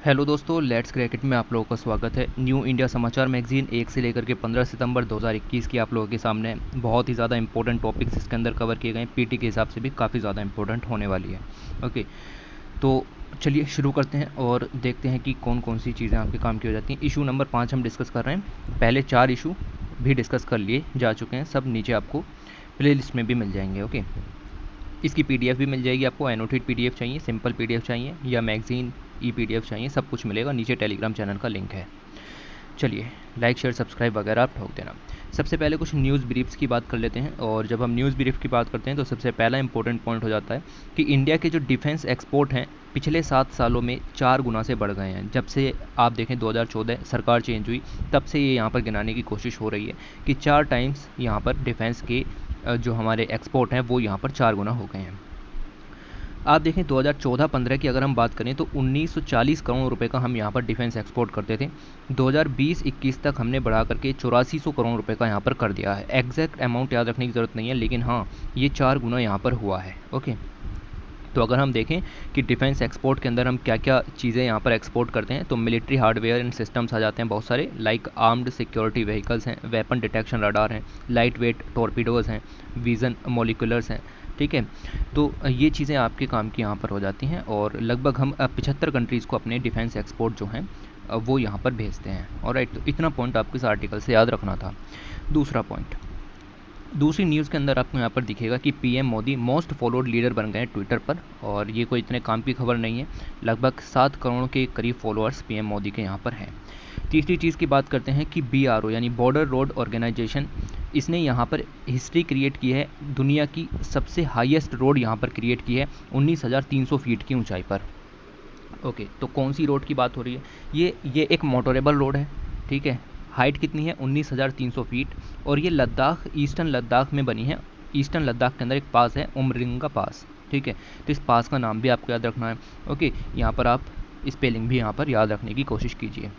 Hello दोस्तों, let's cricket में आप लोगों का स्वागत है। न्यू इंडिया समाचार मैगजीन 1 से लेकर के 15 सितंबर 2021 की आप लोगों के सामने बहुत ही ज़्यादा इंपॉर्टेंट टॉपिक्स इसके अंदर कवर किए गए हैं। पीटी के हिसाब से भी काफ़ी ज़्यादा इंपॉर्टेंट होने वाली है। ओके, तो चलिए शुरू करते हैं और देखते हैं कि कौन कौन सी चीज़ें आपके काम की हो जाती हैं। इशू नंबर 5 हम डिस्कस कर रहे हैं। पहले 4 इशू भी डिस्कस कर लिए जा चुके हैं, सब नीचे आपको प्ले लिस्ट में भी मिल जाएंगे। ओके, इसकी पीडीएफ भी मिल जाएगी आपको। एनोटेड पीडीएफ चाहिए, सिंपल पीडीएफ चाहिए या मैगजीन ई पीडीएफ चाहिए, सब कुछ मिलेगा। नीचे टेलीग्राम चैनल का लिंक है। चलिए, लाइक शेयर सब्सक्राइब वगैरह आप ठोक देना। सबसे पहले कुछ न्यूज़ ब्रीफ्स की बात कर लेते हैं। और जब हम न्यूज़ ब्रीफ की बात करते हैं तो सबसे पहला इंपॉर्टेंट पॉइंट हो जाता है कि इंडिया के जो डिफेंस एक्सपोर्ट हैं पिछले 7 सालों में 4 गुना से बढ़ गए हैं। जब से आप देखें 2014 सरकार चेंज हुई, तब से ये यहाँ पर गिनाने की कोशिश हो रही है कि 4 टाइम्स यहाँ पर डिफेंस के जो हमारे एक्सपोर्ट हैं वो यहाँ पर 4 गुना हो गए हैं। आप देखें 2014-15 की अगर हम बात करें तो 1940 करोड़ रुपए का हम यहाँ पर डिफेंस एक्सपोर्ट करते थे। 2020-21 तक हमने बढ़ा करके 8400 करोड़ रुपए का यहाँ पर कर दिया है। एग्जैक्ट अमाउंट याद रखने की ज़रूरत नहीं है, लेकिन हाँ, ये 4 गुना यहाँ पर हुआ है। ओके, तो अगर हम देखें कि डिफेंस एक्सपोर्ट के अंदर हम क्या क्या चीज़ें यहाँ पर एक्सपोर्ट करते हैं तो मिलिट्री हार्डवेयर एंड सिस्टम्स आ जाते हैं बहुत सारे, लाइक आर्म्ड सिक्योरिटी व्हीकल्स हैं, वेपन डिटेक्शन रडार हैं, लाइट वेट टॉर्पीडोज़ हैं, विजन मोलिकुलर्स हैं। ठीक है, तो ये चीज़ें आपके काम की यहाँ पर हो जाती हैं और लगभग हम 75 कंट्रीज़ को अपने डिफेंस एक्सपोर्ट जो हैं वो यहाँ पर भेजते हैं। ऑलराइट, तो इतना पॉइंट आपको इस आर्टिकल से याद रखना था। दूसरा पॉइंट, दूसरी न्यूज़ के अंदर आपको यहाँ पर दिखेगा कि PM Modi most followed leader बन गए हैं ट्विटर पर। और ये कोई इतने काम की खबर नहीं है, लगभग 7 करोड़ के करीब फॉलोअर्स पीएम मोदी के यहाँ पर हैं। तीसरी चीज़ की बात करते हैं कि बीआरओ यानी बॉर्डर रोड ऑर्गेनाइजेशन, इसने यहाँ पर हिस्ट्री क्रिएट की है। दुनिया की सबसे हाईएस्ट रोड यहाँ पर क्रिएट की है 19,300 फीट की ऊंचाई पर। ओके, तो कौन सी रोड की बात हो रही है? ये एक मोटोरेबल रोड है। ठीक है, हाइट कितनी है? 19,300 फीट। और ये लद्दाख, ईस्टर्न लद्दाख में बनी है। ईस्टर्न लद्दाख के अंदर एक पास है उमरिंगा पास। ठीक है, तो इस पास का नाम भी आपको याद रखना है। ओके, यहाँ पर आप स्पेलिंग भी यहाँ पर याद रखने की कोशिश कीजिए।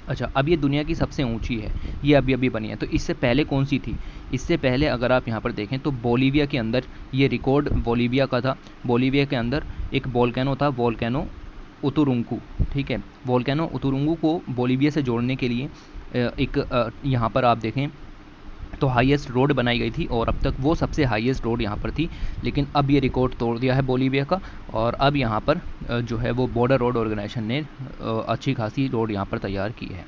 अच्छा, अब ये दुनिया की सबसे ऊंची है, ये अभी अभी बनी है। तो इससे पहले कौन सी थी? इससे पहले अगर आप यहाँ पर देखें तो बोलीविया के अंदर ये रिकॉर्ड बोलीविया का था। बोलीविया के अंदर एक वोल्केनो था, वोल्केनो उतुरुंकू। ठीक है, वोल्केनो उतुरुंकू को बोलीविया से जोड़ने के लिए यहाँ पर आप देखें तो हाईएस्ट रोड बनाई गई थी और अब तक वो सबसे हाईएस्ट रोड यहाँ पर थी। लेकिन अब ये रिकॉर्ड तोड़ दिया है बोलीविया का और अब यहाँ पर जो है वो बॉर्डर रोड ऑर्गेनाइजेशन ने अच्छी खासी रोड यहाँ पर तैयार की है।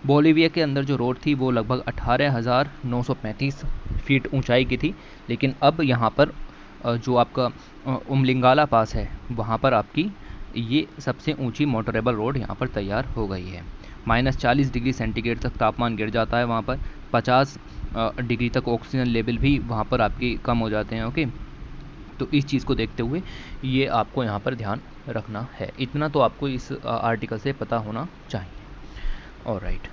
बोलीविया के अंदर जो रोड थी वो लगभग 18,935 फीट ऊंचाई की थी। लेकिन अब यहाँ पर जो आपका उमलिंगाला पास है वहाँ पर आपकी ये सबसे ऊंची मोटरेबल रोड यहाँ पर तैयार हो गई है। -40 डिग्री सेंटीग्रेड तक तापमान गिर जाता है वहाँ पर। 50 डिग्री तक ऑक्सीजन लेवल भी वहाँ पर आपके कम हो जाते हैं। ओके, तो इस चीज़ को देखते हुए ये आपको यहाँ पर ध्यान रखना है। इतना तो आपको इस आर्टिकल से पता होना चाहिए। ऑलराइट,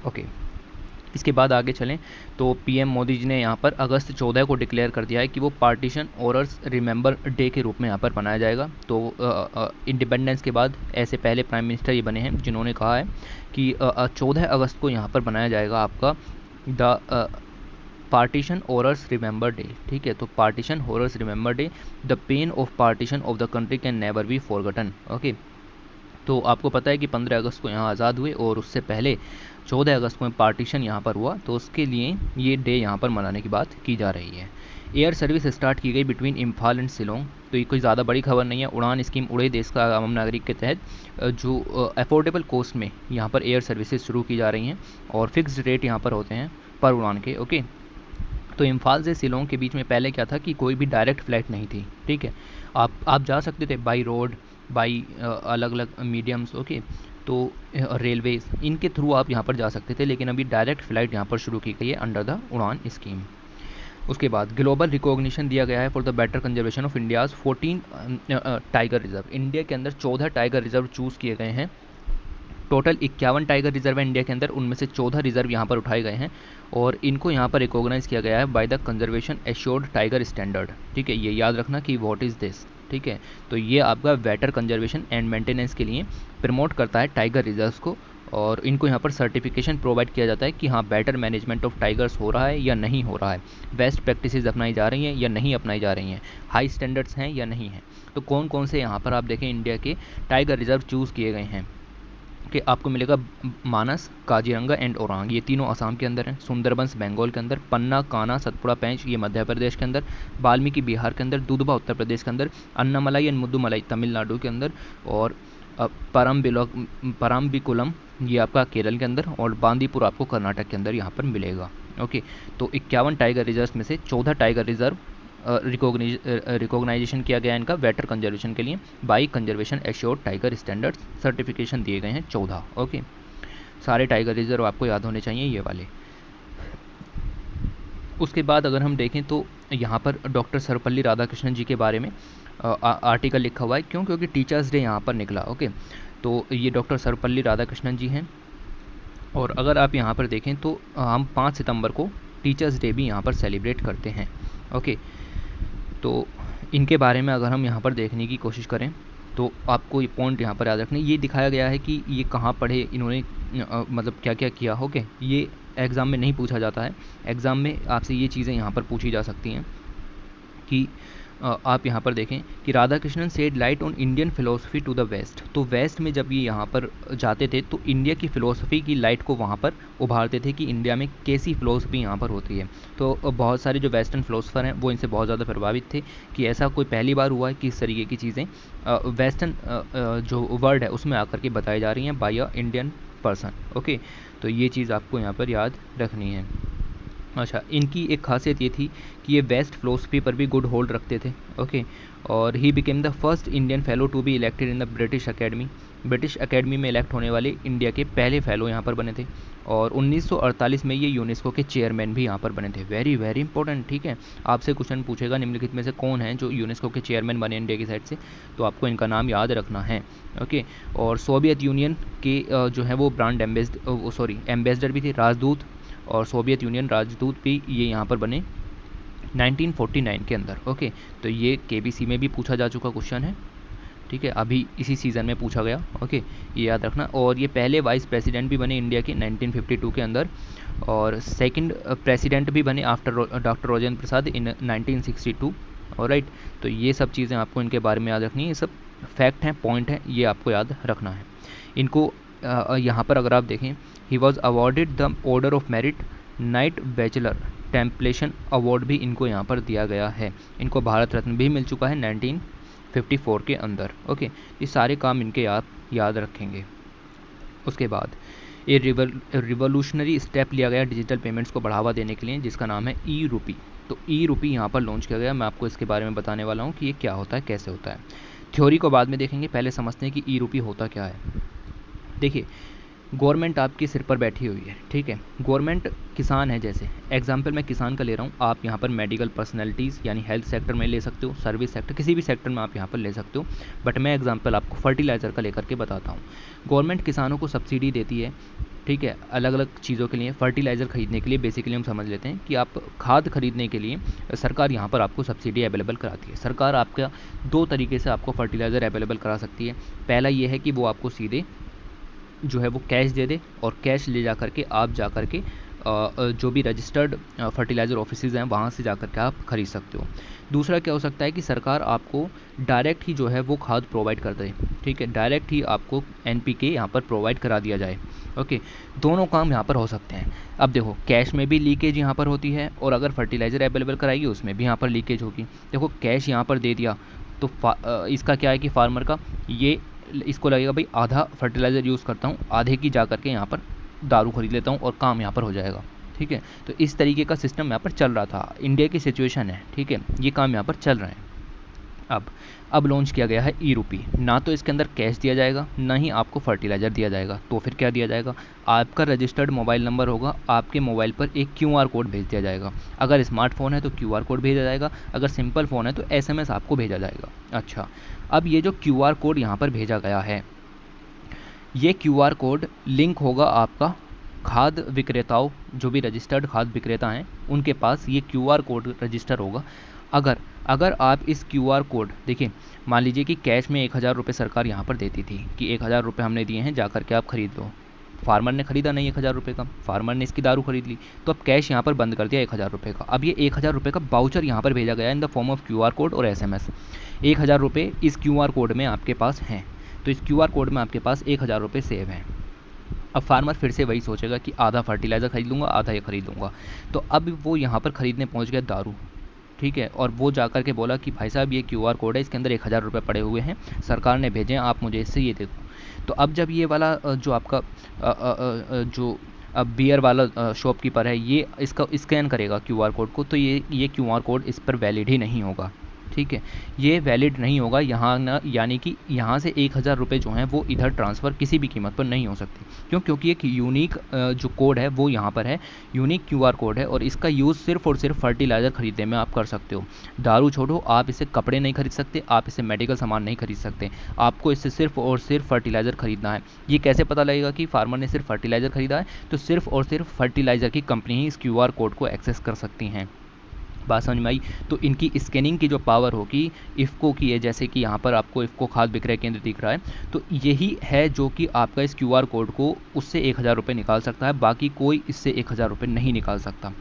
ओके, इसके बाद आगे चलें तो पीएम मोदी जी ने यहाँ पर अगस्त 14 को डिक्लेयर कर दिया है कि वो पार्टीशन ऑरर्स रिमेंबर डे के रूप में यहाँ पर मनाया जाएगा। तो इंडिपेंडेंस के बाद ऐसे पहले प्राइम मिनिस्टर ये बने हैं जिन्होंने कहा है कि 14 अगस्त को यहाँ पर बनाया जाएगा आपका the partition horrors remember day. ठीक है, तो partition horrors remember day, the pain of partition of the country can never be forgotten. Okay, तो आपको पता है कि 15 अगस्त को यहाँ आज़ाद हुए और उससे पहले 14 अगस्त को पार्टीशन यहाँ पर हुआ, तो उसके लिए ये डे यहाँ पर मनाने की बात की जा रही है। एयर सर्विस स्टार्ट की गई बिटवीन इम्फाल एंड शिलोंग। तो ये कोई ज़्यादा बड़ी खबर नहीं है। उड़ान स्कीम, उड़े देश का आम नागरिक के तहत जो अफोर्डेबल कॉस्ट में यहाँ पर एयर सर्विसेज शुरू की जा रही हैं और फिक्स्ड रेट यहाँ पर होते हैं पर उड़ान के। ओके, तो इम्फाल से शिलोंग के बीच में पहले क्या था कि कोई भी डायरेक्ट फ़्लाइट नहीं थी। ठीक है, आप जा सकते थे बाई रोड, बाई अलग अलग मीडियम्स। ओके, तो रेलवेज, इनके थ्रू आप यहाँ पर जा सकते थे, लेकिन अभी डायरेक्ट फ़्लाइट यहाँ पर शुरू की गई है अंडर द उड़ान स्कीम। उसके बाद ग्लोबल रिकॉग्निशन दिया गया है for the better conservation of India's 14 tiger reserve. India के अंदर 14 टाइगर रिजर्व चूज़ किए गए हैं। टोटल 51 टाइगर रिजर्व है इंडिया के अंदर, उनमें से 14 रिजर्व यहाँ पर उठाए गए हैं और इनको यहाँ पर रिकॉग्नाइज़ किया गया है by the conservation assured tiger standard. ठीक है, ये याद रखना कि व्हाट इज़ दिस। ठीक है, तो ये आपका बेटर कंजर्वेशन एंड मेंटेनेंस के लिए प्रमोट करता है टाइगर रिजर्व्स को और इनको यहाँ पर सर्टिफिकेशन प्रोवाइड किया जाता है कि हाँ बेटर मैनेजमेंट ऑफ टाइगर्स हो रहा है या नहीं हो रहा है, बेस्ट प्रैक्टिसेस अपनाई जा रही हैं या नहीं अपनाई जा रही हैं, हाई स्टैंडर्ड्स हैं या नहीं हैं। तो कौन कौन से यहाँ पर आप देखें इंडिया के टाइगर रिजर्व चूज़ किए गए हैं कि आपको मिलेगा मानस, काजीरंगा एंड ओरांग, ये तीनों असम के अंदर हैं, सुंदरबंस बंगाल के अंदर, पन्ना, कान्हा, सतपुड़ा, पेंच ये मध्य प्रदेश के अंदर, वाल्मीकि बिहार के अंदर, दुधवा उत्तर प्रदेश के अंदर, अन्नामलाई एंड मुद्दुमलाई तमिलनाडु के अंदर, और परम्बिकुलम ये आपका केरल के अंदर, और बांदीपुर आपको कर्नाटक के अंदर यहाँ पर मिलेगा। ओके, तो 51 टाइगर रिजर्व में से 14 टाइगर रिजर्व रिकॉग्नाइजेशन किया गया इनका वेटर कंजर्वेशन के लिए by conservation assured tiger standards, certification दिए गए हैं 14। ओके, सारे टाइगर रिजर्व आपको याद होने चाहिए ये वाले। उसके बाद अगर हम देखें तो यहाँ पर डॉक्टर सर्वपल्ली राधाकृष्णन जी के बारे में आर्टिकल लिखा हुआ है, क्यों? क्योंकि टीचर्स डे यहाँ पर निकला। ओके, तो ये डॉक्टर सर्वपल्ली राधाकृष्णन जी हैं, और अगर आप यहाँ पर देखें तो हम 5 सितंबर को टीचर्स डे भी यहाँ पर सेलिब्रेट करते हैं। ओके, तो इनके बारे में अगर हम यहाँ पर देखने की कोशिश करें तो आपको ये पॉइंट यहाँ पर याद रखने, ये दिखाया गया है कि ये कहाँ पढ़े इन्होंने, मतलब क्या क्या किया। ओके, ये एग्ज़ाम में नहीं पूछा जाता है, एग्ज़ाम में आपसे ये चीज़ें यहाँ पर पूछी जा सकती हैं कि आप यहाँ पर देखें कि Radhakrishnan said light on Indian philosophy to the west. तो वेस्ट में जब ये यहाँ पर जाते थे तो इंडिया की फ़िलोसफी की लाइट को वहाँ पर उभारते थे कि इंडिया में कैसी फ़िलोसफी यहाँ पर होती है। तो बहुत सारे जो वेस्टर्न फ़िलोसफर हैं वो इनसे बहुत ज़्यादा प्रभावित थे कि ऐसा कोई पहली बार हुआ है कि इस तरीके की चीज़ें वेस्टर्न जो वर्ड है उसमें आकर के बताई जा रही हैं by a Indian person. Okay, तो ये चीज़ आपको यहाँ पर याद रखनी है। अच्छा, इनकी एक खासियत ये थी कि ये वेस्ट फिलोसफी पर भी गुड होल्ड रखते थे। ओके, और he became the first Indian fellow to be elected in the British academy. British academy में इलेक्ट होने वाले इंडिया के पहले फेलो यहाँ पर बने थे, और 1948 में ये यूनेस्को के चेयरमैन भी यहाँ पर बने थे। Very very important. ठीक है, आपसे क्वेश्चन पूछेगा निम्नलिखित में से कौन है जो यूनेस्को के चेयरमैन बने इंडिया की साइड से, तो आपको इनका नाम याद रखना है। ओके, और सोवियत यूनियन के जो है वो ब्रांड एम्बेसडर भी थे, राजदूत, और सोवियत यूनियन राजदूत भी ये यहाँ पर बने 1949 के अंदर। ओके, तो ये केबीसी में भी पूछा जा चुका क्वेश्चन है। ठीक है, अभी इसी सीज़न में पूछा गया। ओके, ये याद रखना। और ये पहले वाइस प्रेसिडेंट भी बने इंडिया के 1952 के अंदर, और सेकंड प्रेसिडेंट भी बने आफ्टर डॉक्टर राजेंद्र प्रसाद इन 1962। ऑलराइट, तो ये सब चीज़ें आपको इनके बारे में याद रखनी है, ये सब फैक्ट हैं, पॉइंट हैं, ये आपको याद रखना है। इनको यहाँ पर अगर आप देखें, he was awarded the order of merit, knight bachelor Templeton award भी इनको यहाँ पर दिया गया है। इनको भारत रत्न भी मिल चुका है 1954 के अंदर। ओके, ये सारे काम इनके आप याद रखेंगे। उसके बाद ये रिवोल्यूशनरी स्टेप लिया गया डिजिटल पेमेंट्स को बढ़ावा देने के लिए, जिसका नाम है ई रूपी। तो ई रूपी यहाँ पर लॉन्च किया गया। मैं आपको इसके बारे में बताने वाला हूँ कि ये क्या होता है, कैसे होता है। थ्योरी को बाद में देखेंगे, पहले समझते हैं कि ई रूपी होता क्या है। देखिए, गवर्नमेंट आपके सिर पर बैठी हुई है। ठीक है, गवर्नमेंट किसान है, जैसे एग्जांपल मैं किसान का ले रहा हूँ, आप यहाँ पर मेडिकल पर्सनैलिटीज़ यानी हेल्थ सेक्टर में ले सकते हो, सर्विस सेक्टर, किसी भी सेक्टर में आप यहाँ पर ले सकते हो, बट मैं एग्जांपल आपको फर्टिलाइज़र का लेकर के बताता हूँ। गवर्नमेंट किसानों को सब्सिडी देती है, ठीक है, अलग अलग चीज़ों के लिए। फर्टिलाइज़र खरीदने के लिए बेसिकली हम समझ लेते हैं कि आप खाद खरीदने के लिए सरकार यहाँ पर आपको सब्सिडी अवेलेबल कराती है। सरकार आपका 2 तरीके से आपको फर्टिलाइज़र अवेलेबल करा सकती है। पहला ये है कि वो आपको सीधे जो है वो कैश दे दे, और कैश ले जा करके आप जा करके जो भी रजिस्टर्ड फर्टिलाइज़र ऑफिसेज़ हैं वहाँ से जा करके आप खरीद सकते हो। दूसरा क्या हो सकता है कि सरकार आपको डायरेक्ट ही जो है वो खाद प्रोवाइड कर दे। ठीक है, डायरेक्ट ही आपको NPK यहाँ पर प्रोवाइड करा दिया जाए। ओके, दोनों काम यहाँ पर हो सकते हैं। अब देखो, कैश में भी लीकेज यहाँ पर होती है, और अगर फर्टिलाइज़र अवेलेबल कराएगी उसमें भी यहाँ पर लीकेज होगी। देखो, कैश यहाँ पर दे दिया तो इसका क्या है कि फार्मर का ये इसको लगेगा भाई आधा फर्टिलाइज़र यूज़ करता हूँ, आधे की जा करके यहाँ पर दारू खरीद लेता हूँ और काम यहाँ पर हो जाएगा। ठीक है, तो इस तरीके का सिस्टम यहाँ पर चल रहा था। इंडिया की सिचुएशन है, ठीक है, ये काम यहाँ पर चल रहे हैं। अब लॉन्च किया गया है ई रूपी। ना तो इसके अंदर कैश दिया जाएगा, ना ही आपको फर्टिलाइज़र दिया जाएगा। तो फिर क्या दिया जाएगा? आपका रजिस्टर्ड मोबाइल नंबर होगा, आपके मोबाइल पर एक QR कोड भेज दिया जाएगा। अगर स्मार्टफोन है तो QR कोड भेजा जाएगा, अगर सिंपल फ़ोन है तो SMS आपको भेजा जाएगा। अच्छा, अब ये जो QR कोड यहाँ पर भेजा गया है, ये QR कोड लिंक होगा आपका खाद विक्रेताओं, जो भी रजिस्टर्ड खाद विक्रेता हैं उनके पास ये QR कोड रजिस्टर होगा। अगर आप इस QR कोड, देखिए मान लीजिए कि कैश में 1000 रुपये सरकार यहाँ पर देती थी कि 1000 रुपये हमने दिए हैं, जा कर के आप खरीद लो। फार्मर ने खरीदा नहीं 1,000 रुपये का, फार्मर ने इसकी दारू खरीद ली, तो अब कैश यहाँ पर बंद कर दिया 1,000 रुपये का। अब ये 1,000 रुपये का बाउचर यहाँ पर भेजा गया in the form of QR code और SMS। 1,000 रुपये इस QR कोड में आपके पास हैं, तो इस QR कोड में आपके पास 1,000 रुपये सेव हैं। अब फार्मर फिर से वही सोचेगा कि आधा फर्टिलाइज़र खरीद लूँगा, आधा ये खरीद लूँगा। तो अब वो यहाँ पर ख़रीदने पहुँच गया दारू, ठीक है, और वो जा कर के बोला कि भाई साहब ये QR कोड है, इसके अंदर 1,000 रुपये पड़े हुए हैं, सरकार ने भेजे हैं, आप मुझे इससे ये दे दो। तो अब जब ये वाला जो आपका जो अब बियर वाला शॉपकीपर है, ये इसका स्कैन करेगा QR कोड को, तो ये QR कोड इस पर वैलिड ही नहीं होगा, ठीक है, ये वैलिड नहीं होगा यहाँ ना, यानी कि यहाँ से 1,000 रुपये जो हैं वो इधर ट्रांसफ़र किसी भी कीमत पर नहीं हो सकती। क्यों? क्योंकि एक यूनिक जो कोड है वो यहाँ पर है, यूनिक QR कोड है, और इसका यूज़ सिर्फ और सिर्फ फर्टिलाइज़र खरीदने में आप कर सकते हो। दारू छोड़ो, आप इससे कपड़े नहीं खरीद सकते, आप इससे मेडिकल सामान नहीं खरीद सकते, आपको इससे सिर्फ और सिर्फ फर्टिलाइज़र खरीदना है। ये कैसे पता लगेगा कि फार्मर ने सिर्फ फर्टिलाइज़र खरीदा है? तो सिर्फ और सिर्फ फर्टिलाइज़र की कंपनी ही इस QR कोड को एक्सेस कर सकती हैं। बात समझ में आई? तो इनकी स्कैनिंग की जो पावर होगी इफ़को की है, जैसे कि यहाँ पर आपको इफ़को खाद विक्रय केंद्र दिख रहा है, तो यही है जो कि आपका इस QR कोड को उससे 1,000 रुपये निकाल सकता है, बाकी कोई इससे 1,000 रुपये नहीं निकाल सकता,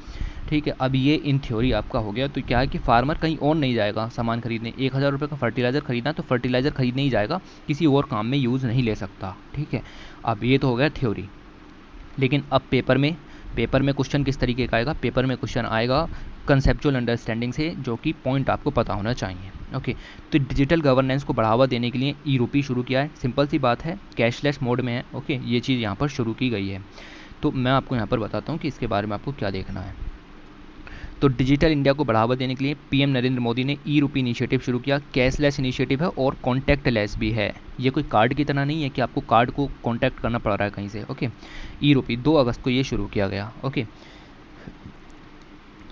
ठीक है। अब ये इन थ्योरी आपका हो गया। तो क्या है कि फार्मर कहीं और नहीं जाएगा सामान खरीदने, 1,000 रुपये का फर्टिलाइज़र खरीदना तो फर्टिलाइज़र खरीदने ही जाएगा, किसी और काम में यूज़ नहीं ले सकता, ठीक है। अब ये तो हो गया थ्योरी, लेकिन अब पेपर में क्वेश्चन किस तरीके का आएगा? पेपर में क्वेश्चन आएगा कंसेप्चुअल अंडरस्टैंडिंग से, जो कि पॉइंट आपको पता होना चाहिए, ओके। तो डिजिटल गवर्नेंस को बढ़ावा देने के लिए ई-रूपी शुरू किया है, सिंपल सी बात है, कैशलेस मोड में है, ओके, ये चीज़ यहाँ पर शुरू की गई है। तो मैं आपको यहाँ पर बताता हूँ कि इसके बारे में आपको क्या देखना है। तो डिजिटल इंडिया को बढ़ावा देने के लिए PM नरेंद्र मोदी ने ई-रूपी इनिशिएटिव शुरू किया। कैशलेस इनिशिएटिव है और कॉन्टैक्टलेस भी है, ये कोई कार्ड की तरह नहीं है कि आपको कार्ड को कॉन्टैक्ट करना पड़ रहा है कहीं से, ओके। ई-रूपी 2 अगस्त को ये शुरू किया गया, ओके।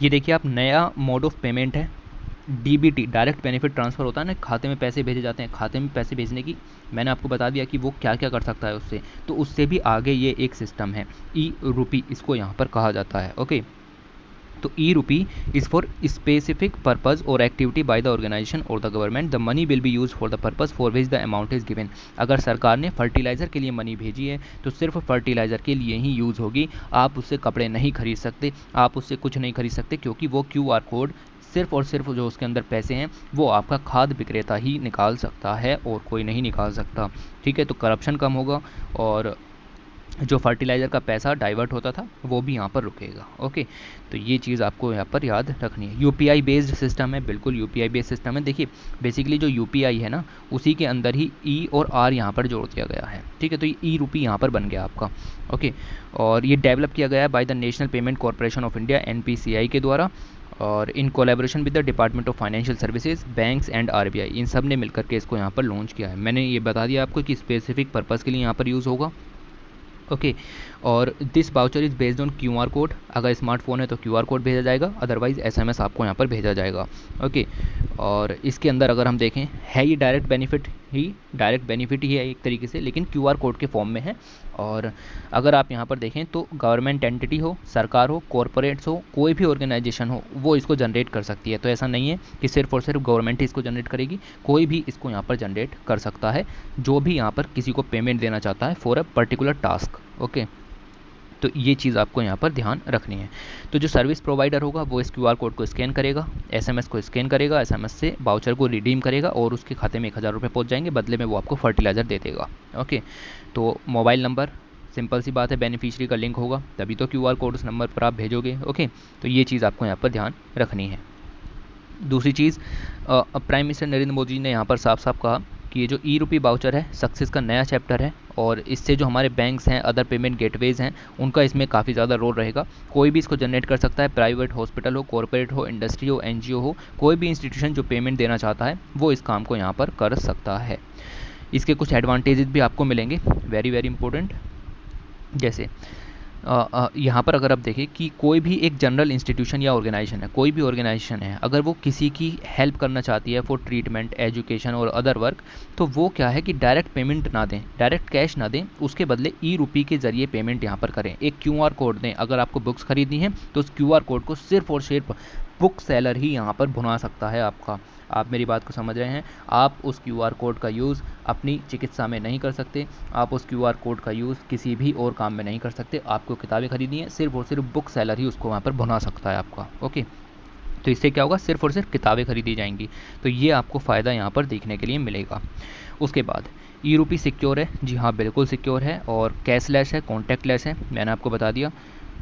ये देखिए आप, नया मोड ऑफ पेमेंट है, DBT, डायरेक्ट बेनिफिट ट्रांसफ़र होता है ना, खाते में पैसे भेजे जाते हैं। खाते में पैसे भेजने की मैंने आपको बता दिया कि वो क्या क्या कर सकता है उससे, तो उससे भी आगे ये एक सिस्टम है, ई-रूपी इसको यहाँ पर कहा जाता है, ओके। तो e-rupee is for specific purpose और एक्टिविटी बाय द ऑर्गेनाइजेशन और the government, the money will be use for the purpose for which the amount is given. अगर सरकार ने फर्टिलाइज़र के लिए मनी भेजी है तो सिर्फ फर्टिलाइज़र के लिए ही यूज़ होगी, आप उससे कपड़े नहीं खरीद सकते, आप उससे कुछ नहीं खरीद सकते, क्योंकि वो QR कोड सिर्फ और सिर्फ जो उसके अंदर पैसे हैं वो आपका खाद विक्रेता ही निकाल सकता है और कोई नहीं निकाल सकता, ठीक है। तो करप्शन कम होगा और जो फर्टिलाइज़र का पैसा डाइवर्ट होता था वो भी यहाँ पर रुकेगा, ओके। तो ये चीज़ आपको यहाँ पर याद रखनी है। UPI बेस्ड सिस्टम है, बिल्कुल UPI बेस्ड सिस्टम है। देखिए बेसिकली जो UPI है ना, उसी के अंदर ही E और R यहाँ पर जोड़ दिया गया है, ठीक है। तो ये ई-रूपी यहाँ पर बन गया आपका, ओके। और ये डेवलप किया गया है by the national payment corporation of India NPCI के द्वारा, और in collaboration with the department of financial services, banks and RBI, इन सब ने मिलकर के इसको यहाँ पर लॉन्च किया है। मैंने ये बता दिया आपको कि स्पेसिफिक पर्पज़ के लिए यहाँ पर यूज़ होगा, ओके। और this voucher is based on QR code, अगर स्मार्टफोन है तो QR कोड भेजा जाएगा, अदरवाइज़ SMS आपको यहाँ पर भेजा जाएगा, ओके। और इसके अंदर अगर हम देखें, है ये डायरेक्ट बेनिफिट ही है एक तरीके से, लेकिन QR कोड के फॉर्म में है। और अगर आप यहाँ पर देखें तो गवर्नमेंट एंटिटी हो, सरकार हो, कॉरपोरेट्स हो, कोई भी ऑर्गेनाइजेशन हो, वो इसको जनरेट कर सकती है। तो ऐसा नहीं है कि सिर्फ और सिर्फ गवर्नमेंट ही इसको जनरेट करेगी, कोई भी इसको यहाँ पर जनरेट कर सकता है, जो भी यहाँ पर किसी को पेमेंट देना चाहता है for a particular task, okay. तो ये चीज़ आपको यहाँ पर ध्यान रखनी है। तो जो सर्विस प्रोवाइडर होगा वो इस QR कोड को स्कैन करेगा, SMS को स्कैन करेगा, SMS से वाउचर को रिडीम करेगा और उसके खाते में 1,000 रुपये पहुँच जाएंगे, बदले में वो आपको फर्टिलाइज़र दे देगा, ओके। तो मोबाइल नंबर, सिंपल सी बात है, बेनिफिशियरी का लिंक होगा तभी तो QR कोड उस नंबर पर आप भेजोगे, ओके। तो ये चीज़ आपको यहाँ पर ध्यान रखनी है। दूसरी चीज़, प्राइम मिनिस्टर नरेंद्र मोदी ने यहाँ पर साफ साफ कहा कि ये जो ई-रूपी वाउचर है सक्सेस का नया चैप्टर है, और इससे जो हमारे बैंक्स हैं, अदर पेमेंट गेटवेज़ हैं, उनका इसमें काफ़ी ज़्यादा रोल रहेगा। कोई भी इसको जनरेट कर सकता है, प्राइवेट हॉस्पिटल हो, कॉर्पोरेट हो, इंडस्ट्री हो, NGO हो, कोई भी इंस्टीट्यूशन जो पेमेंट देना चाहता है वो इस काम को यहाँ पर कर सकता है। इसके कुछ एडवांटेजेस भी आपको मिलेंगे, वेरी वेरी इंपॉर्टेंट। जैसे यहाँ पर अगर आप देखें कि कोई भी एक जनरल इंस्टीट्यूशन या ऑर्गेनाइजेशन है, कोई भी ऑर्गेनाइजेशन है, अगर वो किसी की हेल्प करना चाहती है फॉर ट्रीटमेंट, एजुकेशन और अदर वर्क, तो वो क्या है कि डायरेक्ट पेमेंट ना दें, डायरेक्ट कैश ना दें, उसके बदले ई-रूपी के ज़रिए पेमेंट यहाँ पर करें, एक QR कोड दें। अगर आपको बुक्स खरीदनी है तो उस QR कोड को सिर्फ और सिर्फ बुक सेलर ही यहाँ पर भुना सकता है आपका, आप मेरी बात को समझ रहे हैं। आप उस QR कोड का यूज़ अपनी चिकित्सा में नहीं कर सकते, आप उस QR कोड का यूज़ किसी भी और काम में नहीं कर सकते। आपको किताबें खरीदनी है, सिर्फ और सिर्फ बुक सेलर ही उसको वहाँ पर भुना सकता है आपका। ओके, तो इससे क्या होगा, सिर्फ और सिर्फ किताबें खरीदी जाएंगी। तो ये आपको फ़ायदा यहाँ पर देखने के लिए मिलेगा। उसके बाद ई रूपी सिक्योर है, जी हाँ बिल्कुल सिक्योर है, और कैशलेस है, कॉन्टैक्टलेस है, मैंने आपको बता दिया।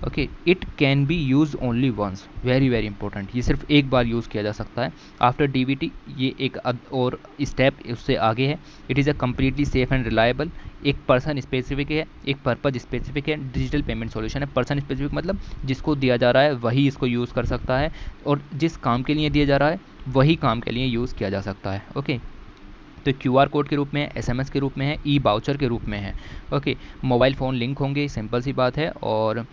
Okay, it can be use only once, very very important, ये सिर्फ एक बार यूज़ किया जा सकता है। आफ्टर डीबीटी ये एक और स्टेप उससे आगे है। It is a completely safe and reliable, एक पर्सन स्पेसिफिक है, एक पर्पज स्पेसिफिक है, डिजिटल पेमेंट सॉल्यूशन है। पर्सन स्पेसिफिक मतलब जिसको दिया जा रहा है वही इसको यूज़ कर सकता है, और जिस काम के लिए दिया जा रहा है वही काम के लिए यूज़ किया जा सकता है। ओके, तो QR कोड के रूप में है, SMS के रूप में है, ई बाउचर के रूप में है। ओके, मोबाइल फ़ोन लिंक होंगे, सिंपल सी बात है। और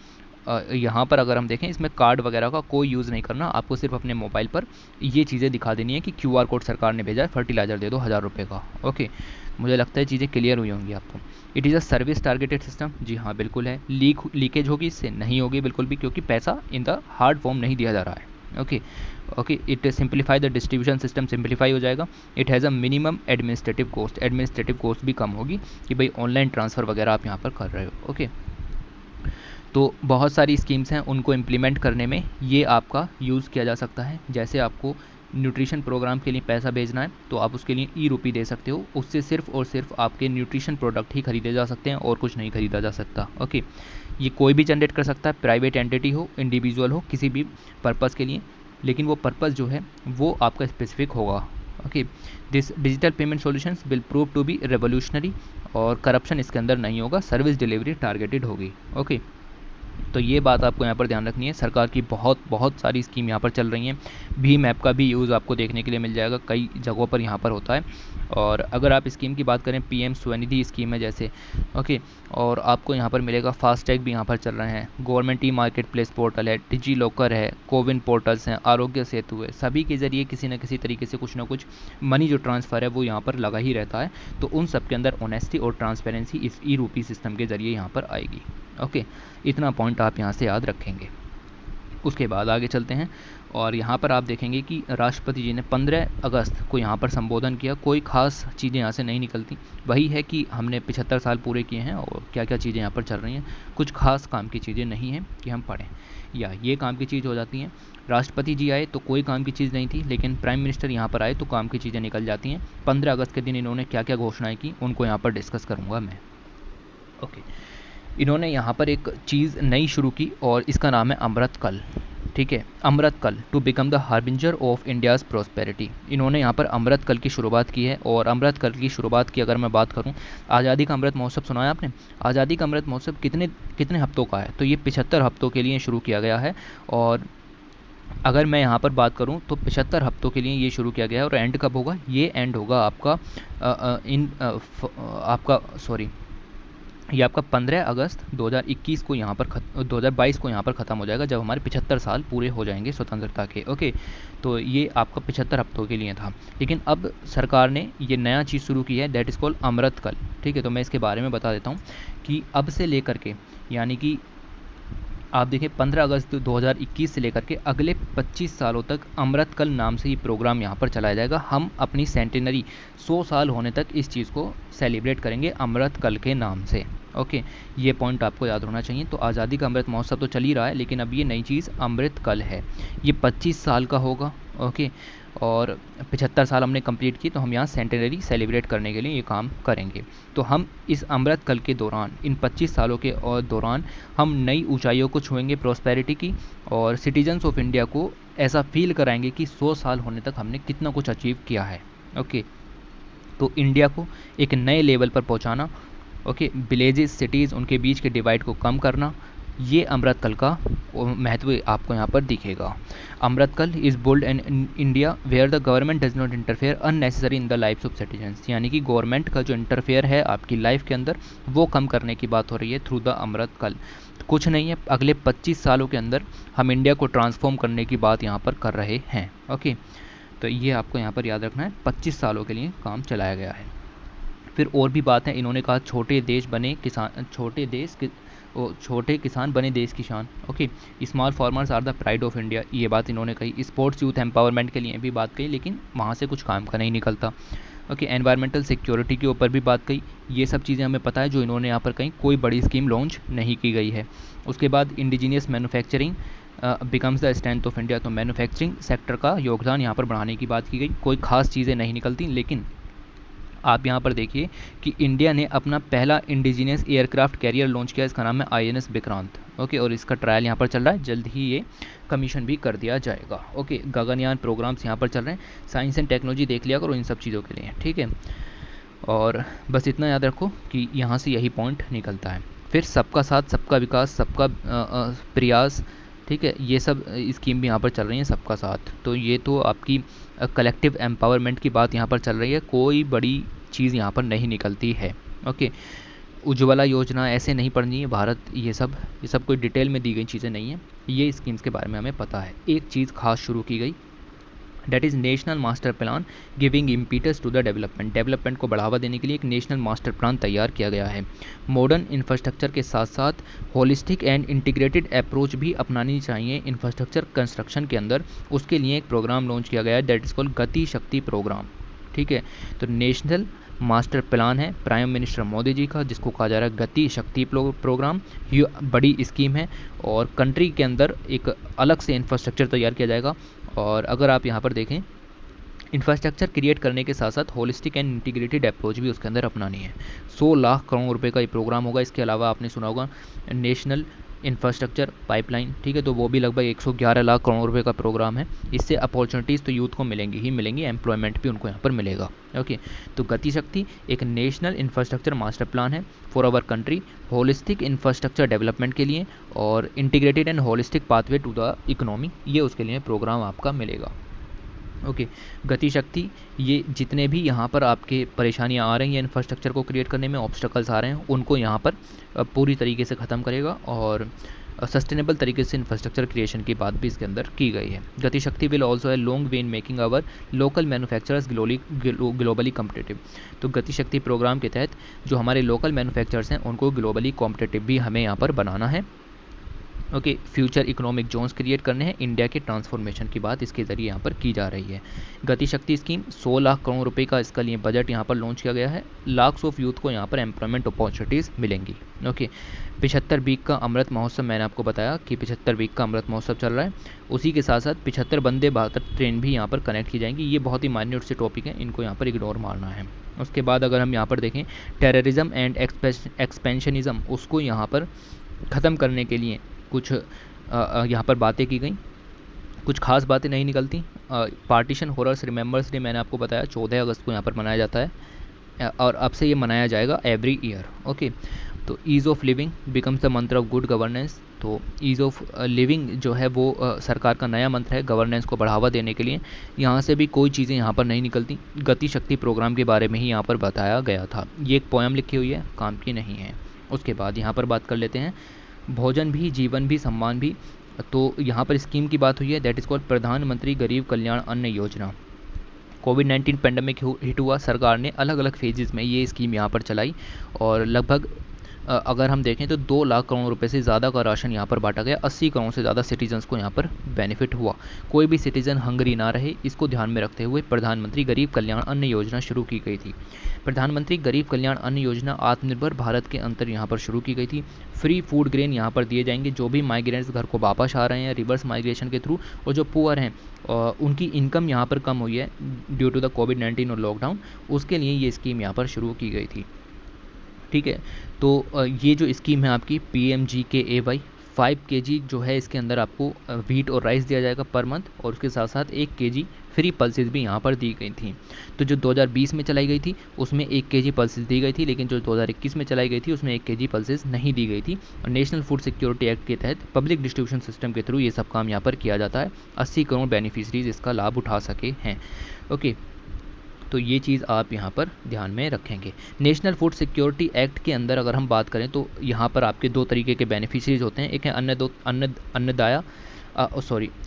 यहाँ पर अगर हम देखें, इसमें कार्ड वगैरह का कोई यूज़ नहीं करना, आपको सिर्फ अपने मोबाइल पर ये चीज़ें दिखा देनी है कि QR कोड सरकार ने भेजा है, फर्टिलाइज़र दे दो 1000 रुपये का। ओके, मुझे लगता है चीज़ें क्लियर हुई होंगी आपको। It is a service targeted system, जी हाँ बिल्कुल है। लीकेज होगी इससे, नहीं होगी बिल्कुल भी, क्योंकि पैसा इन द हार्ड फॉर्म नहीं दिया जा रहा है। Okay okay, it simplify the distribution system, simplify हो जाएगा। It has a minimum administrative cost, administrative cost भी कम होगी कि भाई ऑनलाइन ट्रांसफ़र वगैरह आप यहाँ पर कर रहे हो। ओके, तो बहुत सारी स्कीम्स हैं, उनको इम्प्लीमेंट करने में ये आपका यूज़ किया जा सकता है। जैसे आपको न्यूट्रिशन प्रोग्राम के लिए पैसा भेजना है तो आप उसके लिए ई रूपी दे सकते हो, उससे सिर्फ और सिर्फ आपके न्यूट्रिशन प्रोडक्ट ही खरीदे जा सकते हैं और कुछ नहीं खरीदा जा सकता। ओके, ये कोई भी जनरेट कर सकता है, प्राइवेट एंटिटी हो, इंडिविजुअल हो, किसी भी पर्पज़ के लिए, लेकिन वो पर्पज़ जो है वो आपका स्पेसिफिक होगा। Okay, this digital payment solutions will prove to be revolutionary, और करप्शन इसके अंदर नहीं होगा, सर्विस डिलीवरी टारगेटेड होगी। ओके, तो ये बात आपको यहाँ पर ध्यान रखनी है। सरकार की बहुत बहुत सारी स्कीम यहाँ पर चल रही हैं। भीम ऐप का भी यूज़ आपको देखने के लिए मिल जाएगा, कई जगहों पर यहाँ पर होता है। और अगर आप स्कीम की बात करें, PM स्वनिधि स्कीम है जैसे, ओके, और आपको यहाँ पर मिलेगा फास्टैग भी यहाँ पर चल रहे हैं, government e market place portal है, डिजी लॉकर है, कोविन पोर्टल्स हैं, आरोग्य सेतु है, सभी के ज़रिए किसी न किसी तरीके से कुछ ना कुछ मनी जो ट्रांसफ़र है वो यहाँ पर लगा ही रहता है। तो उन सब के अंदर ऑनेस्टी और ट्रांसपेरेंसी इस ई रूपी सिस्टम के ज़रिए यहाँ पर आएगी। ओके, इतना पॉइंट आप यहाँ से याद रखेंगे। उसके बाद आगे चलते हैं, और यहाँ पर आप देखेंगे कि राष्ट्रपति जी ने 15 अगस्त को यहाँ पर संबोधन किया। कोई ख़ास चीज़ें यहाँ से नहीं निकलती, वही है कि हमने 75 साल पूरे किए हैं और क्या क्या चीज़ें यहाँ पर चल रही हैं। कुछ खास काम की चीज़ें नहीं हैं कि हम पढ़ें, या ये काम की चीज़ हो जाती हैं। राष्ट्रपति जी आए तो कोई काम की चीज़ नहीं थी, लेकिन प्राइम मिनिस्टर यहाँ पर आए तो काम की चीज़ें निकल जाती हैं। 15 अगस्त के दिन इन्होंने क्या क्या घोषणाएँ की उनको यहाँ पर डिस्कस करूँगा मैं। ओके, इन्होंने यहाँ पर एक चीज़ नई शुरू की और इसका नाम है अमृत कल। ठीक है, Amrit Kaal, to become the harbinger of India's prosperity. इन्होंने यहाँ पर अमृत कल की शुरुआत की है। और अमृत कल की शुरुआत की अगर मैं बात करूँ, आज़ादी का अमृत महोत्सव सुना है आपने? आज़ादी का अमृत महोत्सव कितने कितने हफ्तों का है? तो ये 75 हफ्तों के लिए शुरू किया गया है। और अगर मैं यहाँ पर बात करूँ तो 75 हफ्तों के लिए ये शुरू किया गया है। और एंड कब होगा? ये एंड होगा आपका ये आपका 15 अगस्त 2021 को यहाँ पर 2022 को यहाँ पर ख़त्म हो जाएगा, जब हमारे 75 साल पूरे हो जाएंगे स्वतंत्रता के। ओके, तो ये आपका 75 हफ्तों के लिए था। लेकिन अब सरकार ने ये नया चीज़ शुरू की है, दैट इज़ कॉल्ड अमृत कल। ठीक है, तो मैं इसके बारे में बता देता हूँ कि अब से लेकर के, यानी कि आप देखें 15 अगस्त 2021 से लेकर के अगले 25 सालों तक अमृत कल नाम से ही प्रोग्राम यहाँ पर चलाया जाएगा। हम अपनी सेंटेनरी 100 साल होने तक इस चीज़ को सेलिब्रेट करेंगे अमृत कल के नाम से। ओके, ये पॉइंट आपको याद होना चाहिए। तो आज़ादी का अमृत महोत्सव तो चल ही रहा है, लेकिन अब ये नई चीज़ अमृत कल है, ये 25 साल का होगा। ओके, और 75 साल हमने कंप्लीट की, तो हम यहाँ सेंटेनरी सेलिब्रेट करने के लिए ये काम करेंगे। तो हम इस अमृत कल के दौरान, इन 25 सालों के दौरान हम नई ऊंचाइयों को छुएंगे प्रॉस्पेरिटी की, और सिटीजन्स ऑफ इंडिया को ऐसा फील कराएंगे कि 100 साल होने तक हमने कितना कुछ अचीव किया है। ओके, तो इंडिया को एक नए लेवल पर पहुंचाना, ओके, विलेजेस सिटीज़ उनके बीच के डिवाइड को कम करना, ये अमृत कल का महत्व आपको यहाँ पर दिखेगा। Amrit Kaal is bold an India where the government does not interfere unnecessary in the lifes of citizens, यानी कि गवर्नमेंट का जो इंटरफेयर है आपकी लाइफ के अंदर वो कम करने की बात हो रही है थ्रू द अमृत कल। कुछ नहीं है, अगले 25 सालों के अंदर हम इंडिया को ट्रांसफॉर्म करने की बात यहाँ पर कर रहे हैं। ओके, तो ये आपको यहाँ पर याद रखना है, 25 सालों के लिए काम चलाया गया है। फिर और भी बात है, इन्होंने कहा छोटे देश बने किसान, छोटे देश छोटे किसान बने देश की शान। Okay, small farmers are the pride of India, ये बात इन्होंने कही। स्पोर्ट्स यूथ एम्पावरमेंट के लिए भी बात कही, लेकिन वहाँ से कुछ काम का नहीं निकलता। ओके, एनवायरमेंटल सिक्योरिटी के ऊपर भी बात कही। ये सब चीज़ें हमें पता है जो इन्होंने यहाँ पर कहीं कोई बड़ी स्कीम लॉन्च नहीं की गई है। उसके बाद indigenous manufacturing becomes the strength of India, तो मैन्युफैक्चरिंग सेक्टर का योगदान यहाँ पर बढ़ाने की बात की गई। कोई खास चीज़ें नहीं निकलती, लेकिन आप यहाँ पर देखिए कि इंडिया ने अपना पहला इंडिजीनियस एयरक्राफ्ट कैरियर लॉन्च किया, इसका नाम है INS विक्रांत। ओके, और इसका ट्रायल यहाँ पर चल रहा है, जल्द ही ये कमीशन भी कर दिया जाएगा। ओके, गगनयान प्रोग्राम्स यहाँ पर चल रहे हैं। साइंस एंड टेक्नोलॉजी देख लिया करो इन सब चीज़ों के लिए, ठीक है। और बस इतना याद रखो कि यहाँ से यही पॉइंट निकलता है। फिर सबका साथ सबका विकास, सबका प्रयास, ठीक है, ये सब स्कीम भी यहाँ पर चल रही है, सबका साथ। तो ये तो आपकी कलेक्टिव एम्पावरमेंट की बात यहाँ पर चल रही है, कोई बड़ी चीज़ यहाँ पर नहीं निकलती है। ओके, उज्ज्वला योजना ऐसे नहीं पढ़नी है भारत, ये सब कोई डिटेल में दी गई चीज़ें नहीं है, ये स्कीम्स के बारे में हमें पता है। एक चीज़ खास शुरू की गई, date is national master plan giving impetus to the development. Development को बढ़ावा देने के लिए एक नेशनल मास्टर प्लान तैयार किया गया है। मॉडर्न इंफ्रास्ट्रक्चर के साथ साथ होलिस्टिक एंड इंटीग्रेटेड अप्रोच भी अपनानी चाहिए इंफ्रास्ट्रक्चर कंस्ट्रक्शन के अंदर। उसके लिए एक प्रोग्राम लॉन्च किया गया है, दैट इज़ कॉल्ड गति शक्ति प्रोग्राम, ठीक है। तो नेशनल मास्टर प्लान है प्राइम मिनिस्टर मोदी जी का, जिसको कहा जा रहा है गति शक्ति प्रोग्राम। ये बड़ी स्कीम है और कंट्री के अंदर एक अलग से इंफ्रास्ट्रक्चर तैयार किया जाएगा। और अगर आप यहाँ पर देखें, इंफ्रास्ट्रक्चर क्रिएट करने के साथ साथ होलिस्टिक एंड इंटीग्रेटेड अप्रोच भी उसके अंदर अपनानी है। 100 लाख करोड़ रुपए का ये प्रोग्राम होगा। इसके अलावा आपने सुना होगा नेशनल इंफ्रास्ट्रक्चर पाइपलाइन, ठीक है, तो वो भी लगभग 111 लाख करोड़ रुपए का प्रोग्राम है। इससे अपॉर्चुनिटीज़ तो यूथ को मिलेंगी ही मिलेंगी, एम्प्लॉयमेंट भी उनको यहाँ पर मिलेगा। ओके, तो गति शक्ति एक नेशनल इंफ्रास्ट्रक्चर मास्टर प्लान है for our country, holistic infrastructure development के लिए, और integrated and holistic pathway to the economy, ये उसके लिए प्रोग्राम आपका मिलेगा। ओके, गति शक्ति, ये जितने भी यहाँ पर आपके परेशानियाँ आ रही हैं इंफ्रास्ट्रक्चर को क्रिएट करने में, ऑब्स्टकल्स आ रहे हैं, उनको यहाँ पर पूरी तरीके से ख़त्म करेगा और सस्टेनेबल तरीके से इंफ्रास्ट्रक्चर क्रिएशन की बात भी इसके अंदर की गई है। गति शक्ति विल ऑल्सो है long way in making our local manufacturers globally competitive. तो गति शक्ति प्रोग्राम के तहत जो हमारे लोकल मैन्युफैक्चरर्स हैं उनको ग्लोबली कॉम्पिटिटिव भी हमें यहाँ पर बनाना है। Okay, future economic zones create करने हैं, इंडिया के ट्रांसफॉर्मेशन की बात इसके ज़रिए यहाँ पर की जा रही है। गति शक्ति स्कीम 100 लाख करोड़ रुपए का इसका लिए बजट यहाँ पर लॉन्च किया गया है। लाख्स ऑफ यूथ को यहाँ पर एम्प्लॉयमेंट अपॉर्चुनिटीज़ मिलेंगी। ओके, 75 वीक का अमृत महोत्सव, मैंने आपको बताया कि 75 वीक का अमृत महोत्सव चल रहा है। उसी के साथ साथ 75 वंदे भारत ट्रेन भी यहाँ पर कनेक्ट की जाएंगी। ये बहुत ही माइन्यूट से टॉपिक है, इनको यहाँ पर इग्नोर मारना है। उसके बाद अगर हम यहाँ पर देखें, टेररिज्म एंड एक्सपेंशनिज्म, उसको यहाँ पर ख़त्म करने के लिए कुछ यहाँ पर बातें की गई। कुछ खास बातें नहीं निकलती। पार्टीशन हॉरर्स रिमेंबर्स डे मैंने आपको बताया 14 अगस्त को यहाँ पर मनाया जाता है और अब से ये मनाया जाएगा एवरी ईयर। ओके, तो ease of living becomes the मंत्र ऑफ गुड गवर्नेंस। तो ईज़ ऑफ लिविंग जो है वो सरकार का नया मंत्र है गवर्नेंस को बढ़ावा देने के लिए। यहाँ से भी कोई चीज़ें यहाँ पर नहीं निकलती। गति शक्ति प्रोग्राम के बारे में ही यहाँ पर बताया गया था। ये एक पोएम लिखी हुई है, काम की नहीं है। उसके बाद यहाँ पर बात कर लेते हैं भोजन भी, जीवन भी, सम्मान भी। तो यहाँ पर स्कीम की बात हुई है, दैट इज़ कॉल्ड प्रधानमंत्री गरीब कल्याण अन्न योजना। कोविड-19 पेंडेमिक हिट हुआ, सरकार ने अलग अलग फेजेस में ये स्कीम यहाँ पर चलाई और लगभग अगर हम देखें तो 2 लाख करोड़ रुपए से ज़्यादा का राशन यहाँ पर बांटा गया। 80 करोड़ से ज़्यादा सिटीजन्स को यहाँ पर बेनिफिट हुआ। कोई भी सिटीज़न हंगरी ना रहे, इसको ध्यान में रखते हुए प्रधानमंत्री गरीब कल्याण अन्न योजना शुरू की गई थी। प्रधानमंत्री गरीब कल्याण अन्न योजना आत्मनिर्भर भारत के अंतर यहाँ पर शुरू की गई थी। फ्री फूड ग्रेन यहाँ पर दिए जाएंगे। जो भी माइग्रेंट्स घर को वापस आ रहे हैं रिवर्स माइग्रेशन के थ्रू, और जो पुअर हैं उनकी इनकम यहाँ पर कम हुई है ड्यू टू द कोविड-19 और लॉकडाउन, उसके लिए ये स्कीम यहाँ पर शुरू की गई थी। ठीक है, तो ये जो स्कीम है आपकी PMGKAY, 5 kg जो है इसके अंदर आपको व्हीट और राइस दिया जाएगा पर मंथ, और उसके साथ साथ 1 kg फ्री पल्सेस भी यहाँ पर दी गई थी। तो जो 2020 में चलाई गई थी उसमें 1 kg पल्सेस दी गई थी, लेकिन जो 2021 में चलाई गई थी उसमें 1 kg पल्सेस नहीं दी गई थी। और नेशनल फूड सिक्योरिटी एक्ट के तहत पब्लिक डिस्ट्रीब्यूशन सिस्टम के थ्रू ये सब काम यहाँ पर किया जाता है। 80 करोड़ बेनिफिशरीज इसका लाभ उठा सके हैं। ओके, तो ये चीज़ आप यहाँ पर ध्यान में रखेंगे। नेशनल फूड सिक्योरिटी एक्ट के अंदर अगर हम बात करें तो यहाँ पर आपके 2 तरीके के बेनिफिशरीज होते हैं। एक है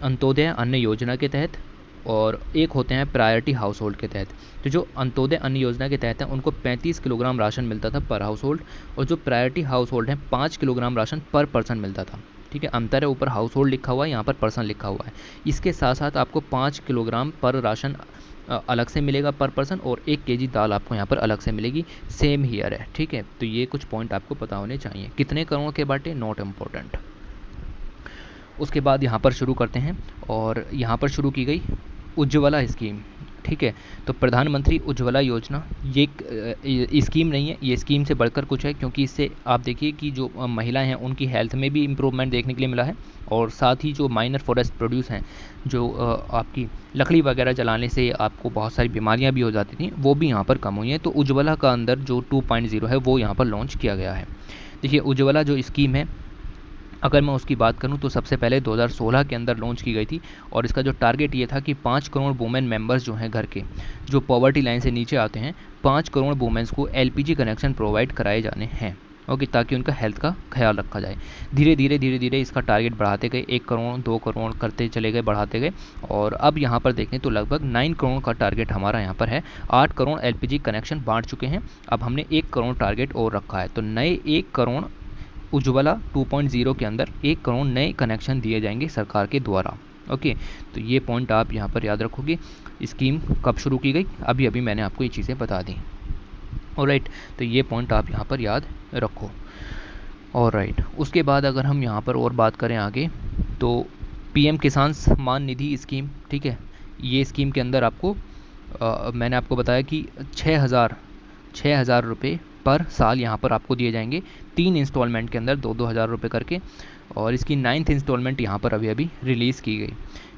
अंत्योदय अन्न योजना के तहत और एक होते हैं प्रायोरिटी हाउस होल्ड के तहत। तो जो अंत्योदय अन्न योजना के तहत है उनको 35 किलोग्राम राशन मिलता था पर हाउस होल्ड, और जो प्रायोरिटी हाउस होल्ड है 5 किलोग्राम राशन पर पर्सन मिलता था। ठीक है, अंतर है, ऊपर हाउस होल्ड लिखा हुआ है, यहाँ पर पर्सन लिखा हुआ है। इसके साथ साथ आपको 5 किलोग्राम पर राशन अलग से मिलेगा पर पर्सन, और 1 केजी दाल आपको यहाँ पर अलग से मिलेगी। सेम हीयर है। ठीक है, तो ये कुछ पॉइंट आपको पता होने चाहिए। कितने करोड़ के बांटे, नॉट इम्पोर्टेंट। उसके बाद यहाँ पर शुरू करते हैं, और यहाँ पर शुरू की गई उज्ज्वला स्कीम। ठीक है, तो प्रधानमंत्री उज्ज्वला योजना ये एक स्कीम नहीं है, ये स्कीम से बढ़कर कुछ है, क्योंकि इससे आप देखिए कि जो महिलाएं हैं उनकी हेल्थ में भी इम्प्रूवमेंट देखने के लिए मिला है, और साथ ही जो माइनर फॉरेस्ट प्रोड्यूस हैं, जो आपकी लकड़ी वगैरह जलाने से आपको बहुत सारी बीमारियां भी हो जाती थी, वो भी यहाँ पर कम हुई हैं। तो उज्ज्वला का अंदर जो 2.0 है वो यहाँ पर लॉन्च किया गया है। देखिए, उज्ज्वला जो स्कीम है, अगर मैं उसकी बात करूं तो सबसे पहले 2016 के अंदर लॉन्च की गई थी, और इसका जो टारगेट ये था कि 5 करोड़ वुमेन मेंबर्स जो हैं घर के, जो पॉवर्टी लाइन से नीचे आते हैं, 5 करोड़ वुमेन्स को एलपीजी कनेक्शन प्रोवाइड कराए जाने हैं। ओके, ताकि उनका हेल्थ का ख्याल रखा जाए। धीरे धीरे इसका टारगेट बढ़ाते गए, 1 करोड़ 2 करोड़ करते चले गए, बढ़ाते गए, और अब यहाँ पर देखें तो लगभग 9 करोड़ का टारगेट हमारा यहाँ पर है। 8 करोड़ एलपीजी कनेक्शन बांट चुके हैं, अब हमने 1 करोड़ टारगेट और रखा है। तो नए 1 करोड़ उज्ज्वला 2.0 के अंदर 1 करोड़ नए कनेक्शन दिए जाएंगे सरकार के द्वारा। ओके, तो ये पॉइंट आप यहाँ पर याद रखोगे। स्कीम कब शुरू की गई, अभी अभी मैंने आपको ये चीज़ें बता दी। ऑलराइट, तो ये पॉइंट आप यहाँ पर याद रखो। ऑलराइट, उसके बाद अगर हम यहाँ पर और बात करें आगे, तो पीएम किसान सम्मान निधि स्कीम। ठीक है, ये स्कीम के अंदर आपको मैंने आपको बताया कि 6,000 रुपये पर साल यहाँ पर आपको दिए जाएंगे, 3 इंस्टॉलमेंट के अंदर 2-2 हज़ार रुपये करके। और इसकी 9th इंस्टॉलमेंट यहाँ पर अभी अभी रिलीज़ की गई।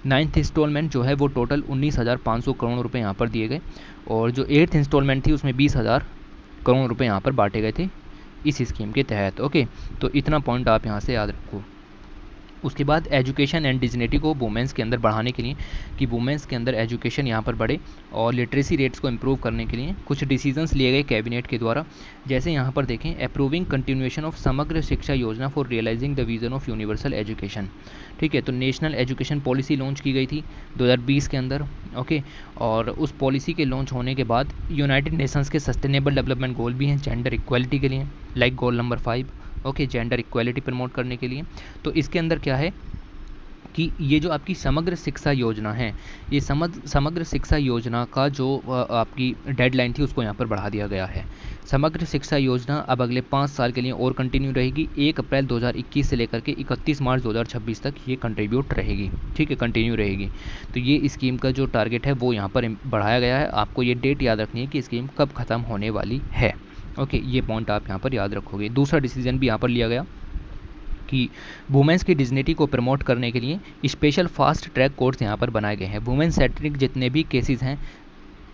9th इंस्टॉलमेंट जो है वो टोटल 19,500 करोड़ रुपए यहाँ पर दिए गए, और जो 8th इंस्टॉलमेंट थी उसमें 20,000 करोड़ रुपए यहाँ पर बांटे गए थे इस स्कीम के तहत। ओके, तो इतना पॉइंट आप यहाँ से याद रखो। उसके बाद एजुकेशन एंड डिजनिटी को वुमेंस के अंदर बढ़ाने के लिए, कि वुमेंस के अंदर एजुकेशन यहाँ पर बढ़े और लिटरेसी रेट्स को इम्प्रूव करने के लिए कुछ डिसीजंस लिए गए कैबिनेट के द्वारा। जैसे यहाँ पर देखें, approving continuation of Samagra Shiksha Yojana for realising the vision of universal education. ठीक है, तो नेशनल एजुकेशन पॉलिसी लॉन्च की गई थी 2020 के अंदर। ओके, और उस पॉलिसी के लॉन्च होने के बाद यूनाइटेड नेशंस के सस्टेनेबल डेवलपमेंट गोल भी हैं जेंडर इक्वालिटी के लिए, like goal number 5। Okay, gender equality promote करने के लिए। तो इसके अंदर क्या है कि ये जो आपकी समग्र शिक्षा योजना है, ये समग्र शिक्षा योजना का जो आपकी डेडलाइन थी उसको यहाँ पर बढ़ा दिया गया है। समग्र शिक्षा योजना अब अगले 5 साल के लिए और कंटिन्यू रहेगी, 1 अप्रैल 2021 से लेकर के 31 मार्च 2026 तक ये कंट्रीब्यूट रहेगी। ठीक है, कंटिन्यू रहेगी। तो ये स्कीम का जो टारगेट है वो यहाँ पर बढ़ाया गया है। आपको ये डेट याद रखनी है कि स्कीम कब ख़त्म होने वाली है। ओके, ये पॉइंट आप यहाँ पर याद रखोगे। दूसरा डिसीजन भी यहाँ पर लिया गया कि वुमेंस की डिग्निटी को प्रमोट करने के लिए स्पेशल फास्ट ट्रैक कोर्ट्स यहाँ पर बनाए गए हैं। वुमेन सेंट्रिक जितने भी केसेस हैं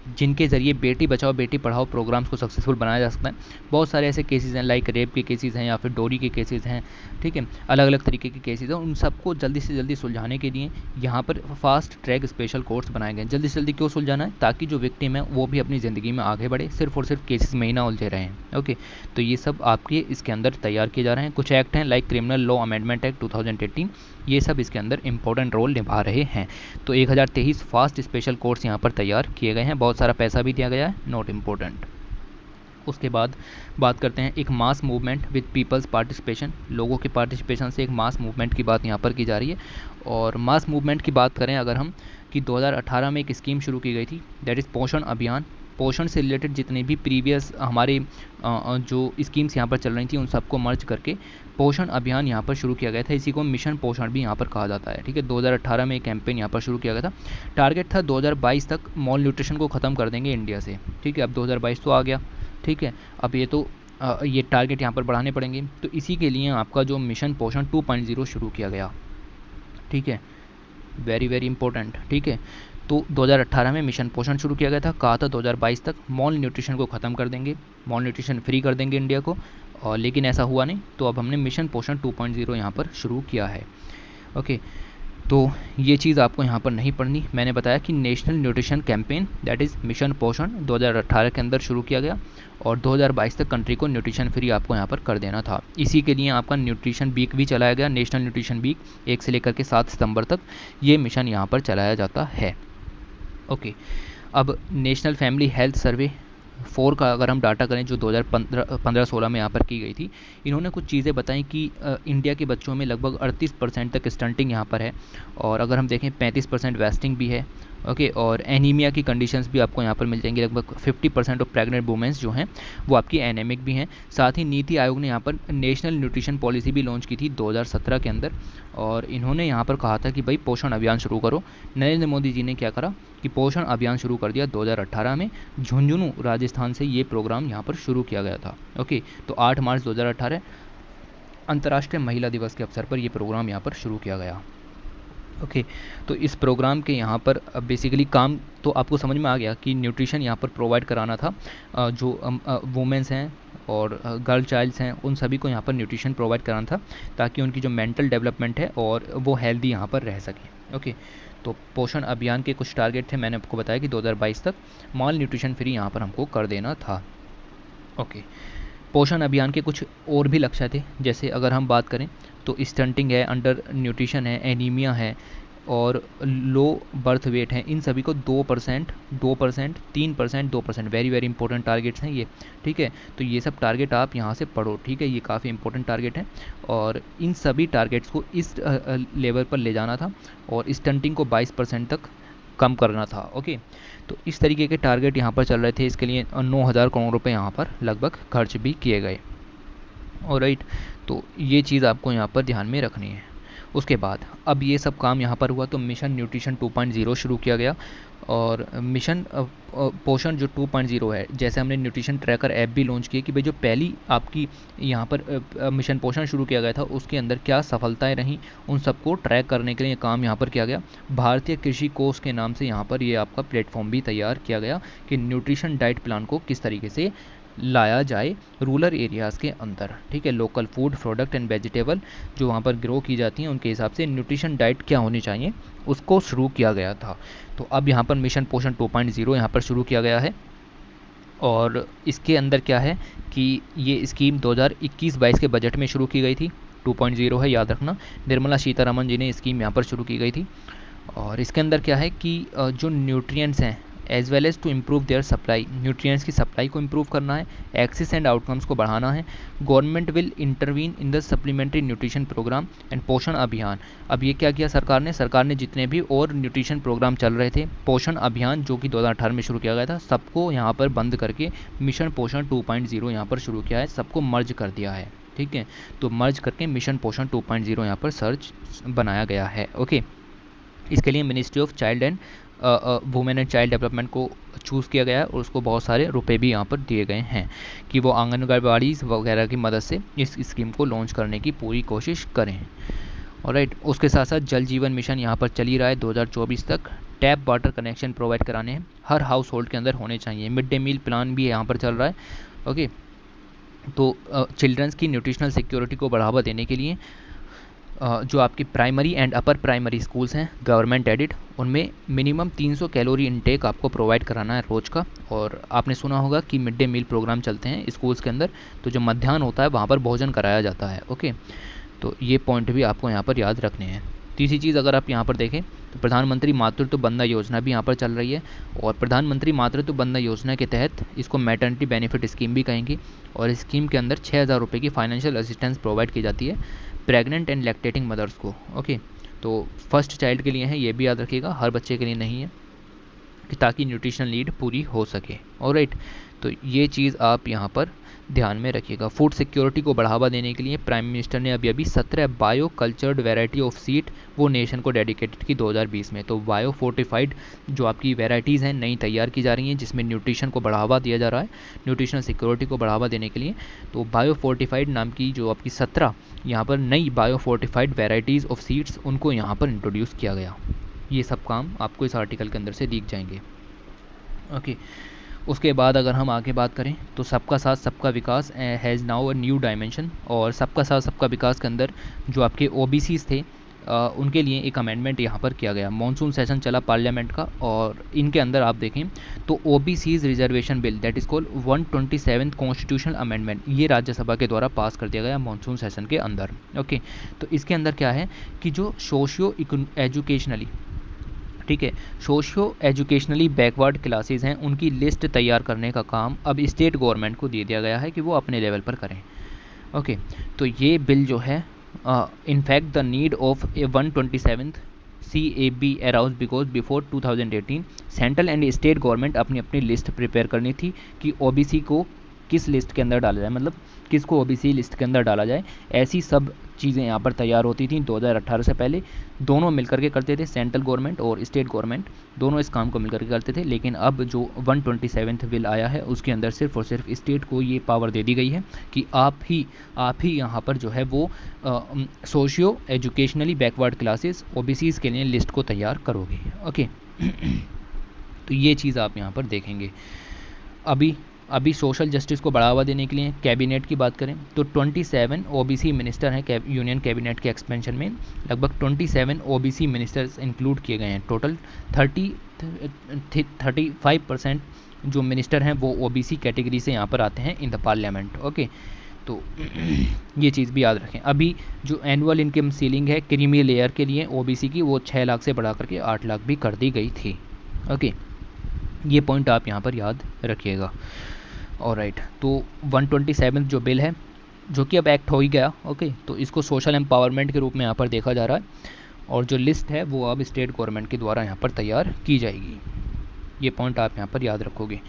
जिनके ज़रिए बेटी बचाओ बेटी पढ़ाओ प्रोग्राम्स को सक्सेसफुल बनाया जा सकता है, बहुत सारे ऐसे केसेस हैं, लाइक रेप के केसेस हैं या फिर डोरी के केसेस हैं। ठीक है, अलग अलग तरीके के केसेस हैं, उन सबको जल्दी से जल्दी सुलझाने के लिए यहाँ पर फास्ट ट्रैक स्पेशल कोर्ट्स बनाए गए हैं। जल्दी से जल्दी क्यों सुलझाना है, ताकि जो विक्टिम है वो भी अपनी ज़िंदगी में आगे बढ़े, सिर्फ और सिर्फ केसेस में ही ना उलझे रहें। ओके, तो ये सब आपके इसके अंदर तैयार किए जा रहे हैं। कुछ एक्ट हैं like criminal law amendment act 2018, ये सब इसके अंदर इंपॉर्टेंट रोल निभा रहे हैं। तो 1023 फास्ट स्पेशल कोर्ट्स यहाँ पर तैयार किए गए हैं, बहुत सारा पैसा भी दिया गया है, नॉट इम्पोर्टेंट। उसके बाद बात करते हैं एक mass movement with peoples participation, लोगों के पार्टिसिपेशन से एक मास मूवमेंट की बात यहाँ पर की जा रही है। और मास मूवमेंट की बात करें अगर हम, कि 2018 में एक स्कीम शुरू की गई थी, दैट इज़ पोषण अभियान। पोषण से रिलेटेड जितने भी प्रीवियस हमारे जो स्कीम्स यहाँ पर चल रही थी उन सबको मर्ज करके पोषण अभियान यहाँ पर शुरू किया गया था। इसी को मिशन पोषण भी यहाँ पर कहा जाता है। ठीक है, 2018 में एक कैंपेन यहाँ पर शुरू किया गया था। टारगेट था 2022 तक मॉल न्यूट्रिशन को ख़त्म कर देंगे इंडिया से। ठीक है, अब 2022 तो आ गया। ठीक है, अब ये टारगेट यहाँ पर बढ़ाने पड़ेंगे। तो इसी के लिए आपका जो मिशन पोषण 2.0 शुरू किया गया। ठीक है, वेरी वेरी इंपॉर्टेंट। ठीक है, तो 2018 में मिशन पोषण शुरू किया गया था, कहा था 2022 तक मॉल न्यूट्रिशन को ख़त्म कर देंगे, मॉल न्यूट्रिशन फ्री कर देंगे इंडिया को, और लेकिन ऐसा हुआ नहीं। तो अब हमने मिशन पोषण 2.0 यहाँ पर शुरू किया है। ओके, तो ये चीज़ आपको यहाँ पर नहीं पढ़नी। मैंने बताया कि national nutrition campaign that is mission पोषण 2018 के अंदर शुरू किया गया, और 2022 तक कंट्री को न्यूट्रिशन फ्री आपको यहाँ पर कर देना था। इसी के लिए आपका न्यूट्रिशन वीक भी चलाया गया, नेशनल न्यूट्रिशन वीक 1 से लेकर के 7 सितंबर तक ये मिशन यहाँ पर चलाया जाता है। ओके, अब नेशनल फैमिली हेल्थ सर्वे 4 का अगर हम डाटा करें जो 2015-16 में यहाँ पर की गई थी, इन्होंने कुछ चीज़ें बताई कि इंडिया के बच्चों में लगभग 38% तक स्टंटिंग यहाँ पर है, और अगर हम देखें 35% वेस्टिंग भी है। ओके, और एनीमिया की कंडीशंस भी आपको यहाँ पर मिल जाएंगी। लगभग 50% ऑफ प्रेग्नेंट वुमेंस जो हैं वो आपकी एनेमिक भी हैं। साथ ही नीति आयोग ने यहाँ पर नेशनल न्यूट्रिशन पॉलिसी भी लॉन्च की थी 2017 के अंदर, और इन्होंने यहाँ पर कहा था कि भाई पोषण अभियान शुरू करो। नरेंद्र मोदी जी ने क्या करा कि पोषण अभियान शुरू कर दिया 2018 में। झुंझुनू राजस्थान से ये प्रोग्राम यहाँ पर शुरू किया गया था। ओके, तो 8 मार्च 2018 अंतर्राष्ट्रीय महिला दिवस के अवसर पर यह प्रोग्राम यहाँ पर शुरू किया गया। ओके, तो इस प्रोग्राम के यहाँ पर बेसिकली काम तो आपको समझ में आ गया कि न्यूट्रिशन यहाँ पर प्रोवाइड कराना था। जो वुमेंस हैं और गर्ल चाइल्ड्स हैं उन सभी को यहाँ पर न्यूट्रिशन प्रोवाइड कराना था, ताकि उनकी जो मेंटल डेवलपमेंट है और वो हेल्दी यहाँ पर रह सके। ओके, तो पोषण अभियान के कुछ टारगेट थे, मैंने आपको बताया कि 2022 तक माल न्यूट्रिशन फ्री यहाँ पर हमको कर देना था। ओके, पोषण अभियान के कुछ और भी लक्ष्य थे, जैसे अगर हम बात करें तो स्टंटिंग है, अंडर न्यूट्रिशन है, एनीमिया है और लो बर्थ वेट है। इन सभी को 2%, 2%, 3%, 2%, वेरी वेरी इंपॉर्टेंट टारगेट्स हैं ये। ठीक है, तो ये सब टारगेट आप यहाँ से पढ़ो। ठीक है, ये काफ़ी इंपॉर्टेंट टारगेट हैं और इन सभी टारगेट्स को इस लेवल पर ले जाना था और स्टंटिंग को 22% तक कम करना था। ओके, तो इस तरीके के टारगेट यहाँ पर चल रहे थे। इसके लिए 9,000 करोड़ रुपए यहाँ पर लगभग खर्च भी किए गए। ऑलराइट, तो ये चीज़ आपको यहाँ पर ध्यान में रखनी है। उसके बाद अब ये सब काम यहाँ पर हुआ तो मिशन न्यूट्रिशन 2.0 शुरू किया गया। और मिशन पोषण जो 2.0 है, जैसे हमने न्यूट्रिशन ट्रैकर ऐप भी लॉन्च की कि भाई जो पहली आपकी यहाँ पर मिशन पोषण शुरू किया गया था उसके अंदर क्या सफलताएं रहीं, उन सबको ट्रैक करने के लिए काम यहाँ पर किया गया। भारतीय कृषि कोष के नाम से यहाँ पर ये आपका प्लेटफॉर्म भी तैयार किया गया कि न्यूट्रिशन डाइट प्लान को किस तरीके से लाया जाए रूरल एरियाज़ के अंदर। ठीक है, local food product and vegetable जो वहाँ पर ग्रो की जाती हैं उनके हिसाब से न्यूट्रिशन डाइट क्या होनी चाहिए उसको शुरू किया गया था। तो अब यहाँ पर मिशन पोषण 2.0 यहाँ पर शुरू किया गया है और इसके अंदर क्या है कि ये स्कीम 2021-22 के बजट में शुरू की गई थी। 2.0 है, याद रखना। निर्मला सीतारमन जी ने स्कीम यहाँ पर शुरू की गई थी और इसके अंदर क्या है कि जो न्यूट्रिएंट्स हैं as well as to improve their supply, nutrients की सप्लाई को इम्प्रूव करना है, एक्सेस एंड आउटकम्स को बढ़ाना है। Government will intervene in the supplementary nutrition programme and Poshan Abhiyan. अब ये क्या किया सरकार ने जितने भी और न्यूट्रिशन प्रोग्राम चल रहे थे, पोषण अभियान जो कि 2018 में शुरू किया गया था, सबको यहाँ पर बंद करके मिशन पोषण 2.0 यहाँ पर शुरू किया है, सबको मर्ज कर दिया है। ठीक है, तो मर्ज करके मिशन पोषण 2.0 यहाँ पर सर्च बनाया गया है। ओके, इसके लिए ministry of child and women and child development को चूज़ किया गया है और उसको बहुत सारे रुपए भी यहाँ पर दिए गए हैं कि वो आंगनबाड़ी वगैरह की मदद से इस स्कीम को लॉन्च करने की पूरी कोशिश करें। ऑलराइट, उसके साथ साथ जल जीवन मिशन यहाँ पर चल ही रहा है 2024 तक। टैप वाटर कनेक्शन प्रोवाइड कराने हैं, हर हाउस होल्ड के अंदर होने चाहिए। मिड डे मील प्लान भी यहाँ पर चल रहा है। ओके, तो चिल्ड्रंस की न्यूट्रिशनल सिक्योरिटी को बढ़ावा देने के लिए जो आपकी primary and upper primary schools हैं गवर्नमेंट एडिड, उनमें मिनिमम 300 कैलोरी इनटेक आपको प्रोवाइड कराना है रोज़ का। और आपने सुना होगा कि मिड डे मील प्रोग्राम चलते हैं स्कूल्स के अंदर, तो जो मध्याह्न होता है वहाँ पर भोजन कराया जाता है। ओके, तो ये पॉइंट भी आपको यहाँ पर याद रखने हैं। तीसरी चीज़ अगर आप यहाँ पर देखें तो प्रधानमंत्री मातृत्व बंधन योजना भी यहाँ पर चल रही है और प्रधानमंत्री मातृत्व बंधन योजना के तहत इसको मैटर्निटी बेनिफिट स्कीम भी कहेंगे और इस स्कीम के अंदर 6,000 रुपये की फाइनेंशियल असिस्टेंस प्रोवाइड की जाती है प्रेग्नेंट एंड लैक्टेटिंग मदर्स को। ओके, तो फर्स्ट चाइल्ड के लिए है, ये भी याद रखिएगा, हर बच्चे के लिए नहीं है, कि ताकि न्यूट्रिशनल नीड पूरी हो सके। ऑलराइट, तो ये चीज़ आप यहाँ पर ध्यान में रखिएगा। फूड सिक्योरिटी को बढ़ावा देने के लिए प्राइम मिनिस्टर ने अभी 17 bio cultured variety of seed वो नेशन को डेडिकेटेड की 2020 में। तो बायो फोर्टिफाइड जो आपकी वैरायटीज़ हैं नई तैयार की जा रही हैं जिसमें न्यूट्रिशन को बढ़ावा दिया जा रहा है, न्यूट्रिशनल सिक्योरिटी को बढ़ावा देने के लिए। तो बायो फोर्टिफाइड नाम की जो आपकी 17 यहाँ पर नई bio fortified varieties of seeds उनको यहाँ पर इंट्रोड्यूस किया गया। ये सब काम आपको इस आर्टिकल के अंदर से दिख जाएंगे। ओके, उसके बाद अगर हम आगे बात करें तो सबका साथ सबका विकास has now a new dimension. और सबका साथ सबका विकास के अंदर जो आपके ओबीसीज थे उनके लिए एक अमेंडमेंट यहाँ पर किया गया। मॉनसून सेशन चला पार्लियामेंट का और इनके अंदर आप देखें तो OBCs reservation bill that is called 127th constitutional amendment, ये राज्यसभा के द्वारा पास कर दिया गया मॉनसून सेशन के अंदर। ओके, तो इसके अंदर क्या है कि जो सोशियो एजुकेशनली ठीक है। सोशियो एजुकेशनली बैकवर्ड क्लासेस हैं, उनकी लिस्ट तैयार करने का काम अब स्टेट गवर्नमेंट को दे दिया गया है कि वो अपने लेवल पर करें। ओके, तो ये बिल जो है in fact the need of A 127th CAB arouse because before 2018 central and state government अपनी अपनी लिस्ट प्रिपेयर करनी थी कि ओबीसी को किस लिस्ट के अंदर डाला जाए, मतलब किसको ओबीसी लिस्ट के अंदर डाला जाए। ऐसी सब चीज़ें यहाँ पर तैयार होती थी 2018 से पहले। दोनों मिलकर के करते थे, सेंट्रल गवर्नमेंट और स्टेट गवर्नमेंट दोनों इस काम को मिलकर के करते थे। लेकिन अब जो 127th बिल आया है उसके अंदर सिर्फ और सिर्फ स्टेट को ये पावर दे दी गई है कि आप ही यहाँ पर जो है वो सोशियो एजुकेशनली बैकवर्ड क्लासेस ओबीसीज़ के लिए लिस्ट को तैयार करोगे। ओके तो ये चीज़ आप यहाँ पर देखेंगे। अभी सोशल जस्टिस को बढ़ावा देने के लिए कैबिनेट की बात करें तो 27 ओबीसी मिनिस्टर हैं यूनियन कैबिनेट के एक्सपेंशन में। लगभग 27 ओबीसी मिनिस्टर्स इंक्लूड किए गए हैं। टोटल 35% जो मिनिस्टर हैं वो ओबीसी कैटेगरी से यहाँ पर आते हैं इन द पार्लियामेंट। ओके, तो ये चीज़ भी याद रखें। अभी जो एनुअल इनकम सीलिंग है क्रीमी लेयर के लिए ओबीसी की, वो 6 लाख से बढ़ा करके 8 लाख भी कर दी गई थी। ओके, ये पॉइंट आप यहाँ पर याद रखिएगा। ऑलराइट, तो 127 जो बिल है जो कि अब एक्ट हो ही गया। ओके, तो इसको सोशल एम्पावरमेंट के रूप में यहाँ पर देखा जा रहा है और जो लिस्ट है वो अब स्टेट गवर्नमेंट के द्वारा यहाँ पर तैयार की जाएगी। ये पॉइंट आप यहाँ पर याद रखोगे।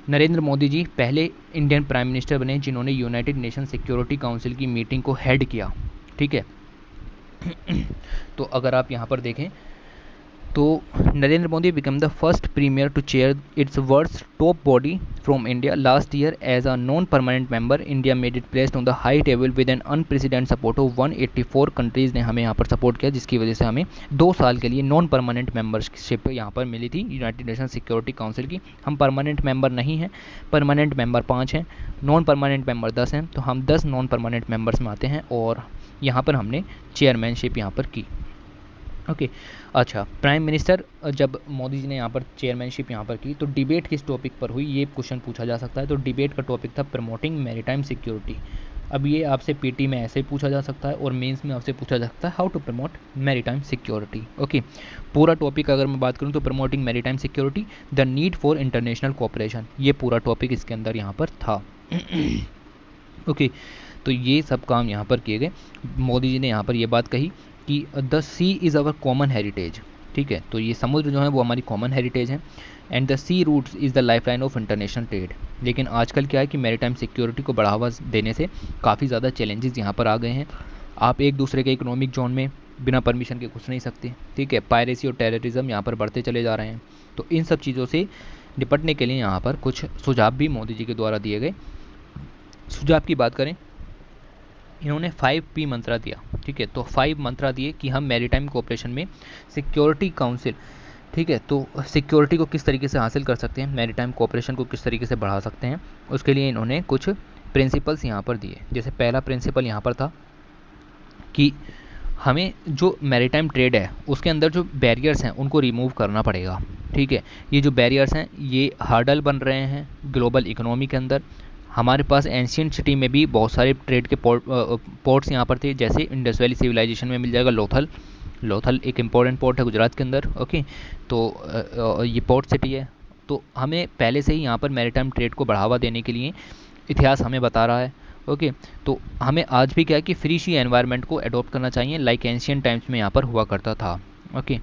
नरेंद्र मोदी जी पहले इंडियन प्राइम मिनिस्टर बने जिन्होंने यूनाइटेड नेशन सिक्योरिटी काउंसिल की मीटिंग को हेड किया। ठीक है तो अगर आप यहाँ पर देखें तो Narendra Modi become the first premier to chair its world's top body from India last year as a non permanent member. India made it placed on the high table with an unprecedent support of 184 countries ने हमें यहाँ पर support किया, जिसकी वजह से हमें 2 साल के लिए नॉन परमानेंट मेंबरशिप यहाँ पर मिली थी यूनाइटेड नेशन सिक्योरिटी काउंसिल की। हम परमानेंट मेंबर नहीं हैं, परमानेंट मेंबर 5 हैं, नॉन परमानेंट मेंबर 10 हैं, तो हम 10 नॉन परमानेंट मेंबर्स में आते हैं और यहाँ पर हमने चेयरमैनशिप यहाँ पर की। ओके अच्छा, प्राइम मिनिस्टर जब मोदी जी ने यहाँ पर चेयरमैनशिप यहाँ पर की तो डिबेट किस टॉपिक पर हुई, ये क्वेश्चन पूछा जा सकता है। तो डिबेट का टॉपिक था प्रमोटिंग मैरीटाइम सिक्योरिटी। अब ये आपसे पीटी में ऐसे पूछा जा सकता है और मेंस में आपसे पूछा जा सकता है how to promote maritime security. Okay, पूरा टॉपिक अगर मैं बात करूँ तो promoting maritime security, the need for international cooperation, ये पूरा टॉपिक इसके अंदर यहाँ पर था। ओके, तो ये सब काम यहाँ पर किए गए। मोदी जी ने यहाँ पर ये बात कही कि the sea is our common heritage. ठीक है, तो ये समुद्र जो है वो हमारी कॉमन हेरिटेज है and the sea routes is the lifeline of international trade. लेकिन आजकल क्या है कि मैरीटाइम सिक्योरिटी को बढ़ावा देने से काफ़ी ज़्यादा चैलेंजेस यहाँ पर आ गए हैं। आप एक दूसरे के इकोनॉमिक जोन में बिना परमिशन के घुस नहीं सकते। ठीक है, पायरेसी और टेररिज्म यहाँ पर बढ़ते चले जा रहे हैं। तो इन सब चीज़ों से निपटने के लिए यहाँ पर कुछ सुझाव भी मोदी जी के द्वारा दिए गए। सुझाव की बात करें, इन्होंने 5P मंत्रा दिया। ठीक है, तो 5 मंत्रा दिए कि हम मैरीटाइम कोऑपरेशन में सिक्योरिटी काउंसिल, ठीक है, तो सिक्योरिटी को किस तरीके से हासिल कर सकते हैं, मैरीटाइम कोऑपरेशन को किस तरीके से बढ़ा सकते हैं, उसके लिए इन्होंने कुछ प्रिंसिपल्स यहाँ पर दिए। जैसे पहला प्रिंसिपल यहाँ पर था कि हमें जो मैरीटाइम ट्रेड है उसके अंदर जो बैरियर्स हैं उनको रिमूव करना पड़ेगा। ठीक है, ये जो बैरियर्स हैं ये हार्डल बन रहे हैं ग्लोबल इकोनॉमी के अंदर। हमारे पास एंशियंट सिटी में भी बहुत सारे ट्रेड के पोर्ट्स यहाँ पर थे, जैसे इंडस वैली सिविलाइजेशन में मिल जाएगा लोथल एक इम्पॉर्टेंट पोर्ट है गुजरात के अंदर। ओके, तो ये पोर्ट सिटी है। तो हमें पहले से ही यहाँ पर मैरीटाइम ट्रेड को बढ़ावा देने के लिए इतिहास हमें बता रहा है। ओके, तो हमें आज भी क्या है कि फ्री सी एनवायरनमेंट को अडॉप्ट करना चाहिए लाइक एंशियंट टाइम्स में यहाँ पर हुआ करता था। ओके,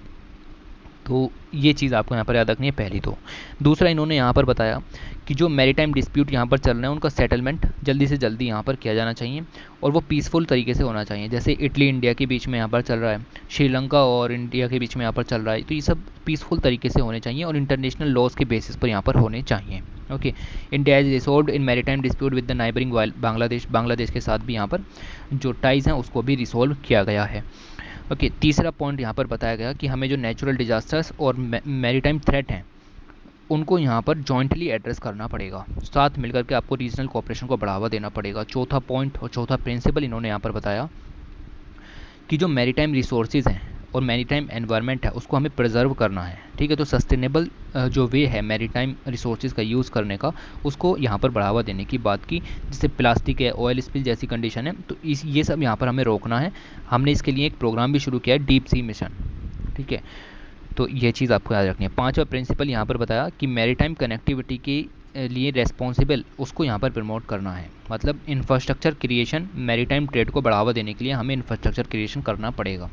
तो ये चीज़ आपको यहाँ पर याद रखनी है पहली। तो दूसरा इन्होंने यहाँ पर बताया कि जो मैरीटाइम डिस्प्यूट यहाँ पर चल रहे हैं उनका सेटलमेंट जल्दी से जल्दी यहाँ पर किया जाना चाहिए और वो पीसफुल तरीके से होना चाहिए। जैसे इटली इंडिया के बीच में यहाँ पर चल रहा है, श्रीलंका और इंडिया के बीच में यहाँ पर चल रहा है, तो ये सब पीसफुल तरीके से होने चाहिए और इंटरनेशनल लॉज के बेसिस पर यहाँ पर होने चाहिए। Okay, India is resolved in maritime dispute with the neighbouring Bangladesh के साथ भी यहाँ पर जो टाइज़ हैं उसको भी रिसोल्व किया गया है। ओके, तीसरा पॉइंट यहाँ पर बताया गया कि हमें जो नेचुरल डिजास्टर्स और मैरीटाइम थ्रेट हैं उनको यहाँ पर जॉइंटली एड्रेस करना पड़ेगा, साथ मिलकर के आपको रीजनल कोऑपरेशन को बढ़ावा देना पड़ेगा। चौथा पॉइंट और चौथा प्रिंसिपल इन्होंने यहाँ पर बताया कि जो मैरीटाइम रिसोर्सेज हैं और मैरीटाइम एनवायरनमेंट है उसको हमें प्रिजर्व करना है। ठीक है, तो सस्टेनेबल जो वे है मैरीटाइम रिसोर्सेज का यूज़ करने का उसको यहाँ पर बढ़ावा देने की बात की। जैसे प्लास्टिक है, ऑयल स्पिल जैसी कंडीशन है, तो ये सब यहाँ पर हमें रोकना है। हमने इसके लिए एक प्रोग्राम भी शुरू किया है, डीप सी मिशन। ठीक है, तो ये चीज़ आपको याद रखनी है। पांचवा प्रिंसिपल यहाँ पर बताया कि मैरीटाइम कनेक्टिविटी के लिए रेस्पॉन्सिबल उसको यहाँ पर प्रमोट करना है। मतलब इंफ्रास्ट्रक्चर क्रिएशन, मैरीटाइम ट्रेड को बढ़ावा देने के लिए हमें इंफ्रास्ट्रक्चर क्रिएशन करना पड़ेगा।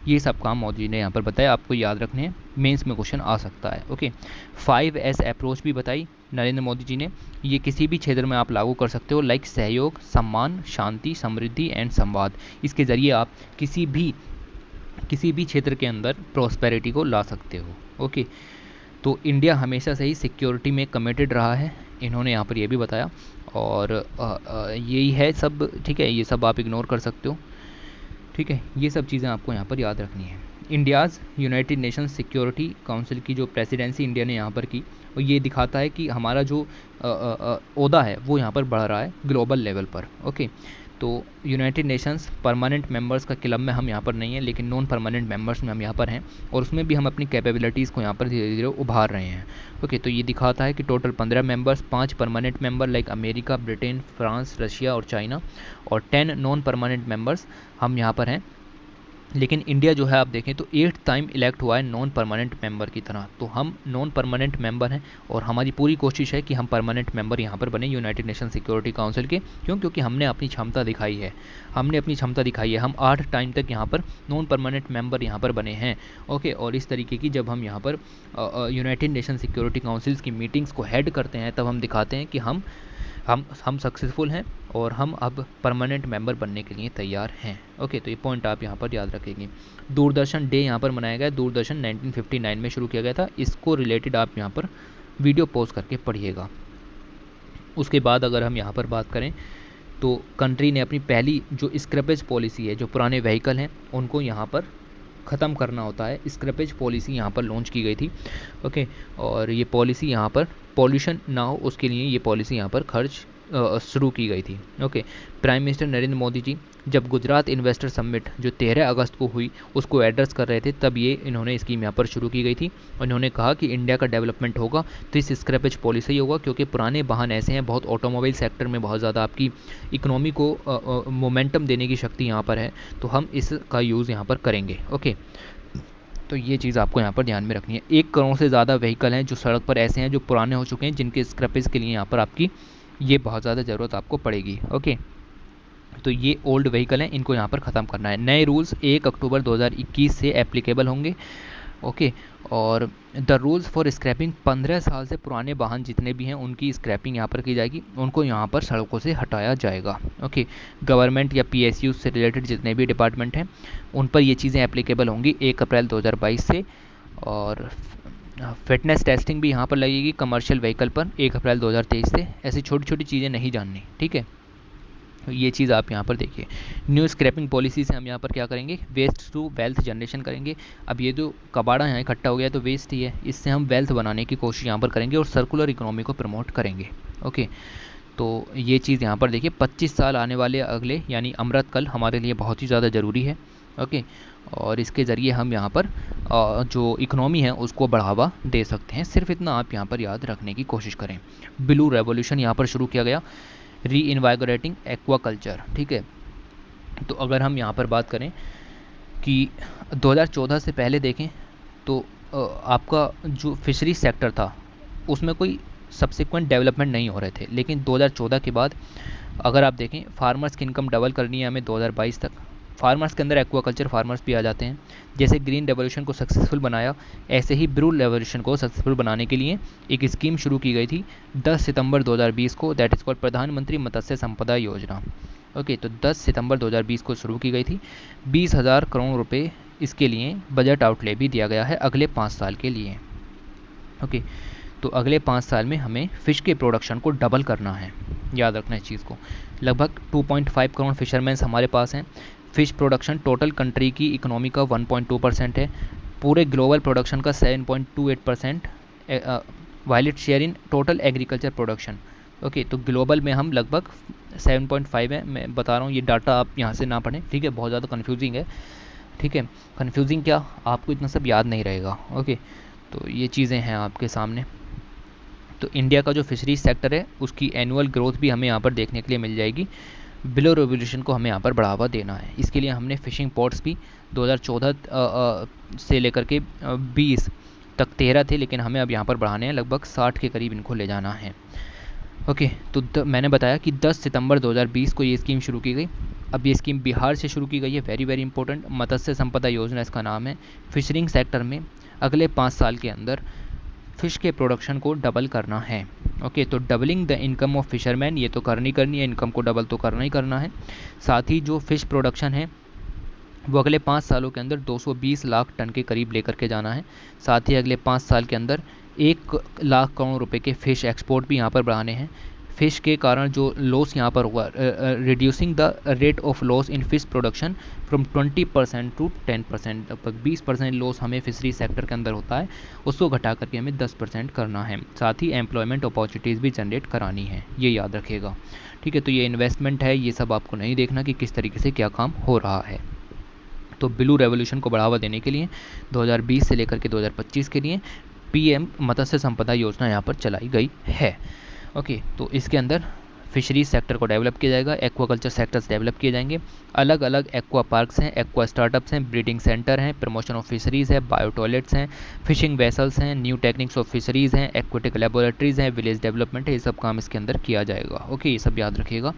ये सब काम मोदी जी ने यहाँ पर बताया, आपको याद रखने हैं, मेंस में क्वेश्चन आ सकता है। ओके, 5S अप्रोच भी बताई नरेंद्र मोदी जी ने। ये किसी भी क्षेत्र में आप लागू कर सकते हो, लाइक सहयोग, सम्मान, शांति, समृद्धि एंड संवाद। इसके ज़रिए आप किसी भी क्षेत्र के अंदर प्रॉस्पेरिटी को ला सकते हो। ओके, तो इंडिया हमेशा से ही सिक्योरिटी में कमिटेड रहा है, इन्होंने यहाँ पर ये भी बताया। और यही है सब, ठीक है, ये सब आप इग्नोर कर सकते हो, ठीक है। ये सब चीज़ें आपको यहाँ पर याद रखनी है। India's United Nations security council की जो प्रेसिडेंसी इंडिया ने यहाँ पर की, और ये दिखाता है कि हमारा जो ओहदा है वो यहाँ पर बढ़ रहा है ग्लोबल लेवल पर। ओके, तो यूनाइटेड नेशंस परमानेंट मेंबर्स का क्लब में हम यहाँ पर नहीं हैं, लेकिन नॉन परमानेंट मेंबर्स में हम यहाँ पर हैं, और उसमें भी हम अपनी कैपेबिलिटीज़ को यहाँ पर धीरे धीरे उभार रहे हैं। ओके, तो ये दिखाता है कि total 15 members, 5 permanent member like America, Britain, France, Russia और चाइना, और 10 नॉन परमानेंट मेंबर्स हम यहाँ पर हैं। लेकिन इंडिया जो है आप देखें तो 8th टाइम इलेक्ट हुआ है नॉन परमानेंट मेंबर की तरह। तो हम नॉन परमानेंट मेंबर हैं, और हमारी पूरी कोशिश है कि हम परमानेंट मेंबर यहाँ पर बने यूनाइटेड नेशन सिक्योरिटी काउंसिल के। क्योंकि हमने अपनी क्षमता दिखाई है, हम 8 टाइम तक यहाँ पर नॉन परमानेंट मेंबर यहाँ पर बने हैं। ओके, और इस तरीके की जब हम यहाँ पर यूनाइटेड नेशन सिक्योरिटी काउंसिल्स की मीटिंग्स को हेड करते हैं, तब हम दिखाते हैं कि हम सक्सेसफुल हैं और हम अब परमानेंट मेंबर बनने के लिए तैयार हैं। ओके, तो ये पॉइंट आप यहाँ पर याद रखेंगे। दूरदर्शन डे यहाँ पर मनाया गया, दूरदर्शन 1959 में शुरू किया गया था। इसको रिलेटेड आप यहाँ पर वीडियो पोस्ट करके पढ़िएगा। उसके बाद अगर हम यहाँ पर बात करें तो कंट्री ने अपनी पहली जो स्क्रैपेज पॉलिसी है, जो पुराने व्हीकल हैं उनको यहाँ पर ख़त्म करना होता है, स्क्रैपेज पॉलिसी यहाँ पर लॉन्च की गई थी। ओके, और ये पॉलिसी यहाँ पर पॉल्यूशन ना हो उसके लिए ये पॉलिसी यहाँ पर खर्च शुरू की गई थी। Okay, prime minister Narendra Modi ji जब गुजरात इन्वेस्टर समिट जो 13 अगस्त को हुई उसको एड्रेस कर रहे थे, तब ये इन्होंने स्कीम यहाँ पर शुरू की गई थी। और इन्होंने कहा कि इंडिया का डेवलपमेंट होगा तो इस स्क्रैपेज पॉलिसी ही होगा, क्योंकि पुराने वाहन ऐसे हैं, बहुत ऑटोमोबाइल सेक्टर में बहुत ज़्यादा आपकी इकोनॉमी को मोमेंटम देने की शक्ति यहाँ पर है, तो हम इसका यूज़ यहाँ पर करेंगे। ओके, तो ये चीज़ आपको यहाँ पर ध्यान में रखनी है। 1 करोड़ से ज़्यादा व्हीकल हैं जो सड़क पर ऐसे हैं जो पुराने हो चुके हैं, जिनके स्क्रैपेज के लिए यहाँ पर आपकी ये बहुत ज़्यादा ज़रूरत आपको पड़ेगी। ओके, तो ये ओल्ड व्हीकल हैं, इनको यहाँ पर ख़त्म करना है। नए रूल्स 1 अक्टूबर 2021 से एप्लीकेबल होंगे। ओके, और द रूल्स फॉर स्क्रैपिंग 15 साल से पुराने वाहन जितने भी हैं उनकी स्क्रैपिंग यहाँ पर की जाएगी, उनको यहाँ पर सड़कों से हटाया जाएगा। ओके, गवर्नमेंट या PSU से रिलेटेड जितने भी डिपार्टमेंट हैं उन पर ये चीज़ें एप्लीकेबल होंगी 1 अप्रैल 2022 से। और फिटनेस टेस्टिंग भी यहाँ पर लगेगी कमर्शियल व्हीकल पर 1 अप्रैल 2023 से। ऐसी छोटी छोटी चीज़ें नहीं जाननी, ठीक है। ये चीज़ आप यहाँ पर देखिए। न्यू स्क्रैपिंग पॉलिसी से हम यहाँ पर क्या करेंगे, वेस्ट टू वेल्थ जनरेशन करेंगे। अब ये जो कबाड़ा यहाँ इकट्ठा हो गया तो वेस्ट ही है, इससे हम वेल्थ बनाने की कोशिश यहाँ पर करेंगे और सर्कुलर इकोनॉमी को प्रमोट करेंगे। ओके, तो ये चीज़ यहाँ पर देखिए। 25 साल आने वाले अगले यानी अमृतकाल हमारे लिए बहुत ही ज़्यादा ज़रूरी है। ओके, और इसके ज़रिए हम यहाँ पर जो इकोनॉमी है उसको बढ़ावा दे सकते हैं। सिर्फ इतना आप यहाँ पर याद रखने की कोशिश करें। ब्लू रेवोल्यूशन यहाँ पर शुरू किया गया, री इन्वाइगोरेटिंग एक्वाकल्चर, ठीक है। तो अगर हम यहाँ पर बात करें कि 2014 से पहले देखें तो आपका जो फिशरी सेक्टर था उसमें कोई सब्सिक्वेंट डेवलपमेंट नहीं हो रहे थे, लेकिन 2014 के बाद अगर आप देखें फार्मर्स की इनकम डबल करनी है हमें 2022 तक। फार्मर्स के अंदर एक्वाकल्चर फार्मर्स भी आ जाते हैं। जैसे ग्रीन रेवोल्यूशन को सक्सेसफुल बनाया, ऐसे ही ब्लू रेवोल्यूशन को सक्सेसफुल बनाने के लिए एक स्कीम शुरू की गई थी 10 सितंबर 2020 को, दैट इज़ कॉल्ड प्रधानमंत्री मत्स्य संपदा योजना। ओके, तो 10 सितंबर 2020 को शुरू की गई थी। 20,000 करोड़ रुपए इसके लिए बजट आउटले भी दिया गया है अगले 5 साल के लिए। ओके, तो अगले 5 साल में हमें फ़िश के प्रोडक्शन को डबल करना है, याद रखना इस चीज़ को। लगभग 2.5 करोड़ फिशरमैन्स हमारे पास हैं। फ़िश प्रोडक्शन टोटल कंट्री की इकोनॉमी का 1.2% है, पूरे ग्लोबल प्रोडक्शन का 7.28%, while it share in total agriculture production. Okay, तो ग्लोबल में हम लगभग 7.5 है। मैं बता रहा हूँ, ये डाटा आप यहाँ से ना पढ़ें, ठीक है, बहुत ज़्यादा कन्फ्यूजिंग है, ठीक है। कन्फ्यूजिंग क्या, आपको इतना सब याद नहीं रहेगा। ओके, तो ये चीज़ें हैं आपके सामने। तो इंडिया का जो फिशरीज सेक्टर है उसकी एनुअल ग्रोथ भी हमें यहाँ पर देखने के लिए मिल जाएगी। बिलो रेवोल्यूशन को हमें यहाँ पर बढ़ावा देना है। इसके लिए हमने फिशिंग पोर्ट्स भी 2014 से लेकर के 20 तक 13 थे, लेकिन हमें अब यहाँ पर बढ़ाने हैं, लगभग 60 के करीब इनको ले जाना है। ओके, तो मैंने बताया कि 10 सितंबर 2020 को ये स्कीम शुरू की गई। अब ये स्कीम बिहार से शुरू की गई है, वेरी वेरी इंपॉर्टेंट। मत्स्य संपदा योजना इसका नाम है। फिशरिंग सेक्टर में अगले 5 साल के अंदर फिश के प्रोडक्शन को डबल करना है। ओके, तो doubling the income of fisherman, ये तो करनी है, इनकम को डबल तो करना ही करना है। साथ ही जो फिश प्रोडक्शन है वो अगले 5 सालों के अंदर 220 लाख टन के करीब लेकर के जाना है। साथ ही अगले 5 साल के अंदर 1 लाख करोड़ रुपए के फ़िश एक्सपोर्ट भी यहाँ पर बढ़ाने हैं। फ़िश के कारण जो लॉस यहाँ पर हुआ, reducing the rate of loss in fish production from 20% to 10%, लगभग 20% लॉस हमें फिशरी सेक्टर के अंदर होता है, उसको घटा करके हमें 10% करना है। साथ ही एम्प्लॉयमेंट अपॉर्चुनिटीज़ भी जनरेट करानी है, ये याद रखिएगा। ठीक है, तो ये इन्वेस्टमेंट है, ये सब आपको नहीं देखना कि किस तरीके से क्या काम हो रहा है। तो ब्लू रेवोल्यूशन को बढ़ावा देने के लिए 2020 से लेकर के 2025 के लिए पीएम मत्स्य संपदा योजना यहाँ पर चलाई गई है। ओके, तो इसके अंदर फिशरीज सेक्टर को डेवलप किया जाएगा, एक्वाकल्चर सेक्टर्स डेवलप किए जाएंगे, अलग अलग एक्वा पार्क्स हैं, एक्वा स्टार्टअप्स हैं, ब्रीडिंग सेंटर हैं, प्रमोशन ऑफ फिशरीज़ है, बायो टॉयलेट्स हैं, फिशिंग वेसल्स हैं, न्यू टेक्निक्स ऑफ फिशरीज़ हैं, एक्वेटिक लेबोरेटरीज़ हैं, विलेज डेवलपमेंट है, ये सब काम इसके अंदर किया जाएगा। ओके, ये सब याद रखिएगा।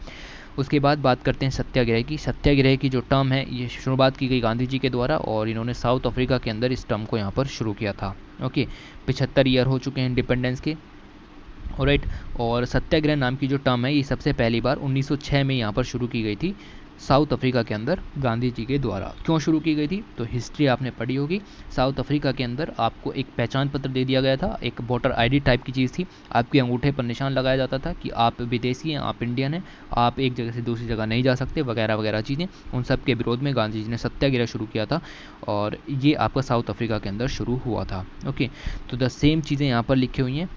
उसके बाद बात करते हैं सत्याग्रह की। सत्याग्रह की जो टर्म है ये शुरुआत की गई गांधी जी के द्वारा, और इन्होंने साउथ अफ्रीका के अंदर इस टर्म को यहाँ पर शुरू किया था। ओके, 75 ईयर हो चुके हैं इंडिपेंडेंस के। ऑलराइट, और सत्याग्रह नाम की जो टर्म है ये सबसे पहली बार 1906 में यहाँ पर शुरू की गई थी साउथ अफ्रीका के अंदर गांधी जी के द्वारा। क्यों शुरू की गई थी, तो हिस्ट्री आपने पढ़ी होगी। साउथ अफ्रीका के अंदर आपको एक पहचान पत्र दे दिया गया था, एक वोटर आईडी टाइप की चीज़ थी। आपके अंगूठे पर निशान लगाया जाता था कि आप विदेशी हैं, आप इंडियन हैं, आप एक जगह से दूसरी जगह नहीं जा सकते, वगैरह वगैरह चीज़ें। उन सब के विरोध में गांधी जी ने सत्याग्रह शुरू किया था, और ये आपका साउथ अफ्रीका के अंदर शुरू हुआ था। ओके, तो द सेम चीज़ें यहाँ पर लिखी हुई हैं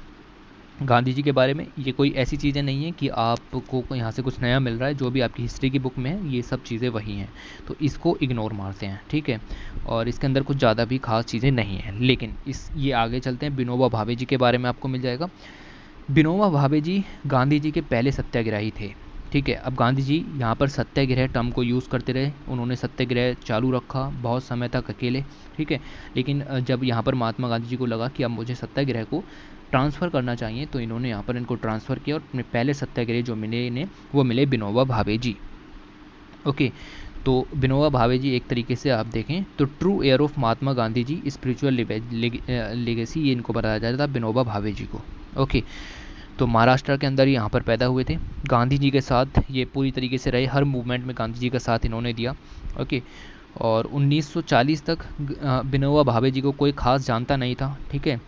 गांधी जी के बारे में। ये कोई ऐसी चीज़ें नहीं है कि आपको यहाँ से कुछ नया मिल रहा है, जो भी आपकी हिस्ट्री की बुक में है ये सब चीज़ें वही हैं, तो इसको इग्नोर मारते हैं। ठीक है, और इसके अंदर कुछ ज़्यादा भी खास चीज़ें नहीं हैं। लेकिन ये आगे चलते हैं, विनोबा भावे जी के बारे में आपको मिल जाएगा। विनोबा भावे जी गांधी जी के पहले सत्याग्रही थे। ठीक है, अब गांधी जी यहाँ पर सत्याग्रह टर्म को यूज़ करते रहे, उन्होंने सत्याग्रह चालू रखा बहुत समय तक अकेले। ठीक है, लेकिन जब यहाँ पर महात्मा गांधी जी को लगा कि अब मुझे सत्याग्रह को ट्रांसफ़र करना चाहिए, तो इन्होंने यहाँ पर इनको ट्रांसफ़र किया, और अपने पहले सत्याग्रही जो मिले इन्हें, वो मिले विनोबा भावे जी। ओके, तो विनोबा भावे जी एक तरीके से आप देखें तो true heir of Mahatma Gandhi ji spiritual legacy, ये इनको बताया जाता था विनोबा भावे जी को। ओके, तो महाराष्ट्र के अंदर यहाँ पर पैदा हुए थे, गांधी जी के साथ ये पूरी तरीके से रहे, हर मूवमेंट में गांधी जी का साथ इन्होंने दिया। ओके, और 1940 तक विनोबा भावे जी को कोई खास जानता नहीं था। ठीक है,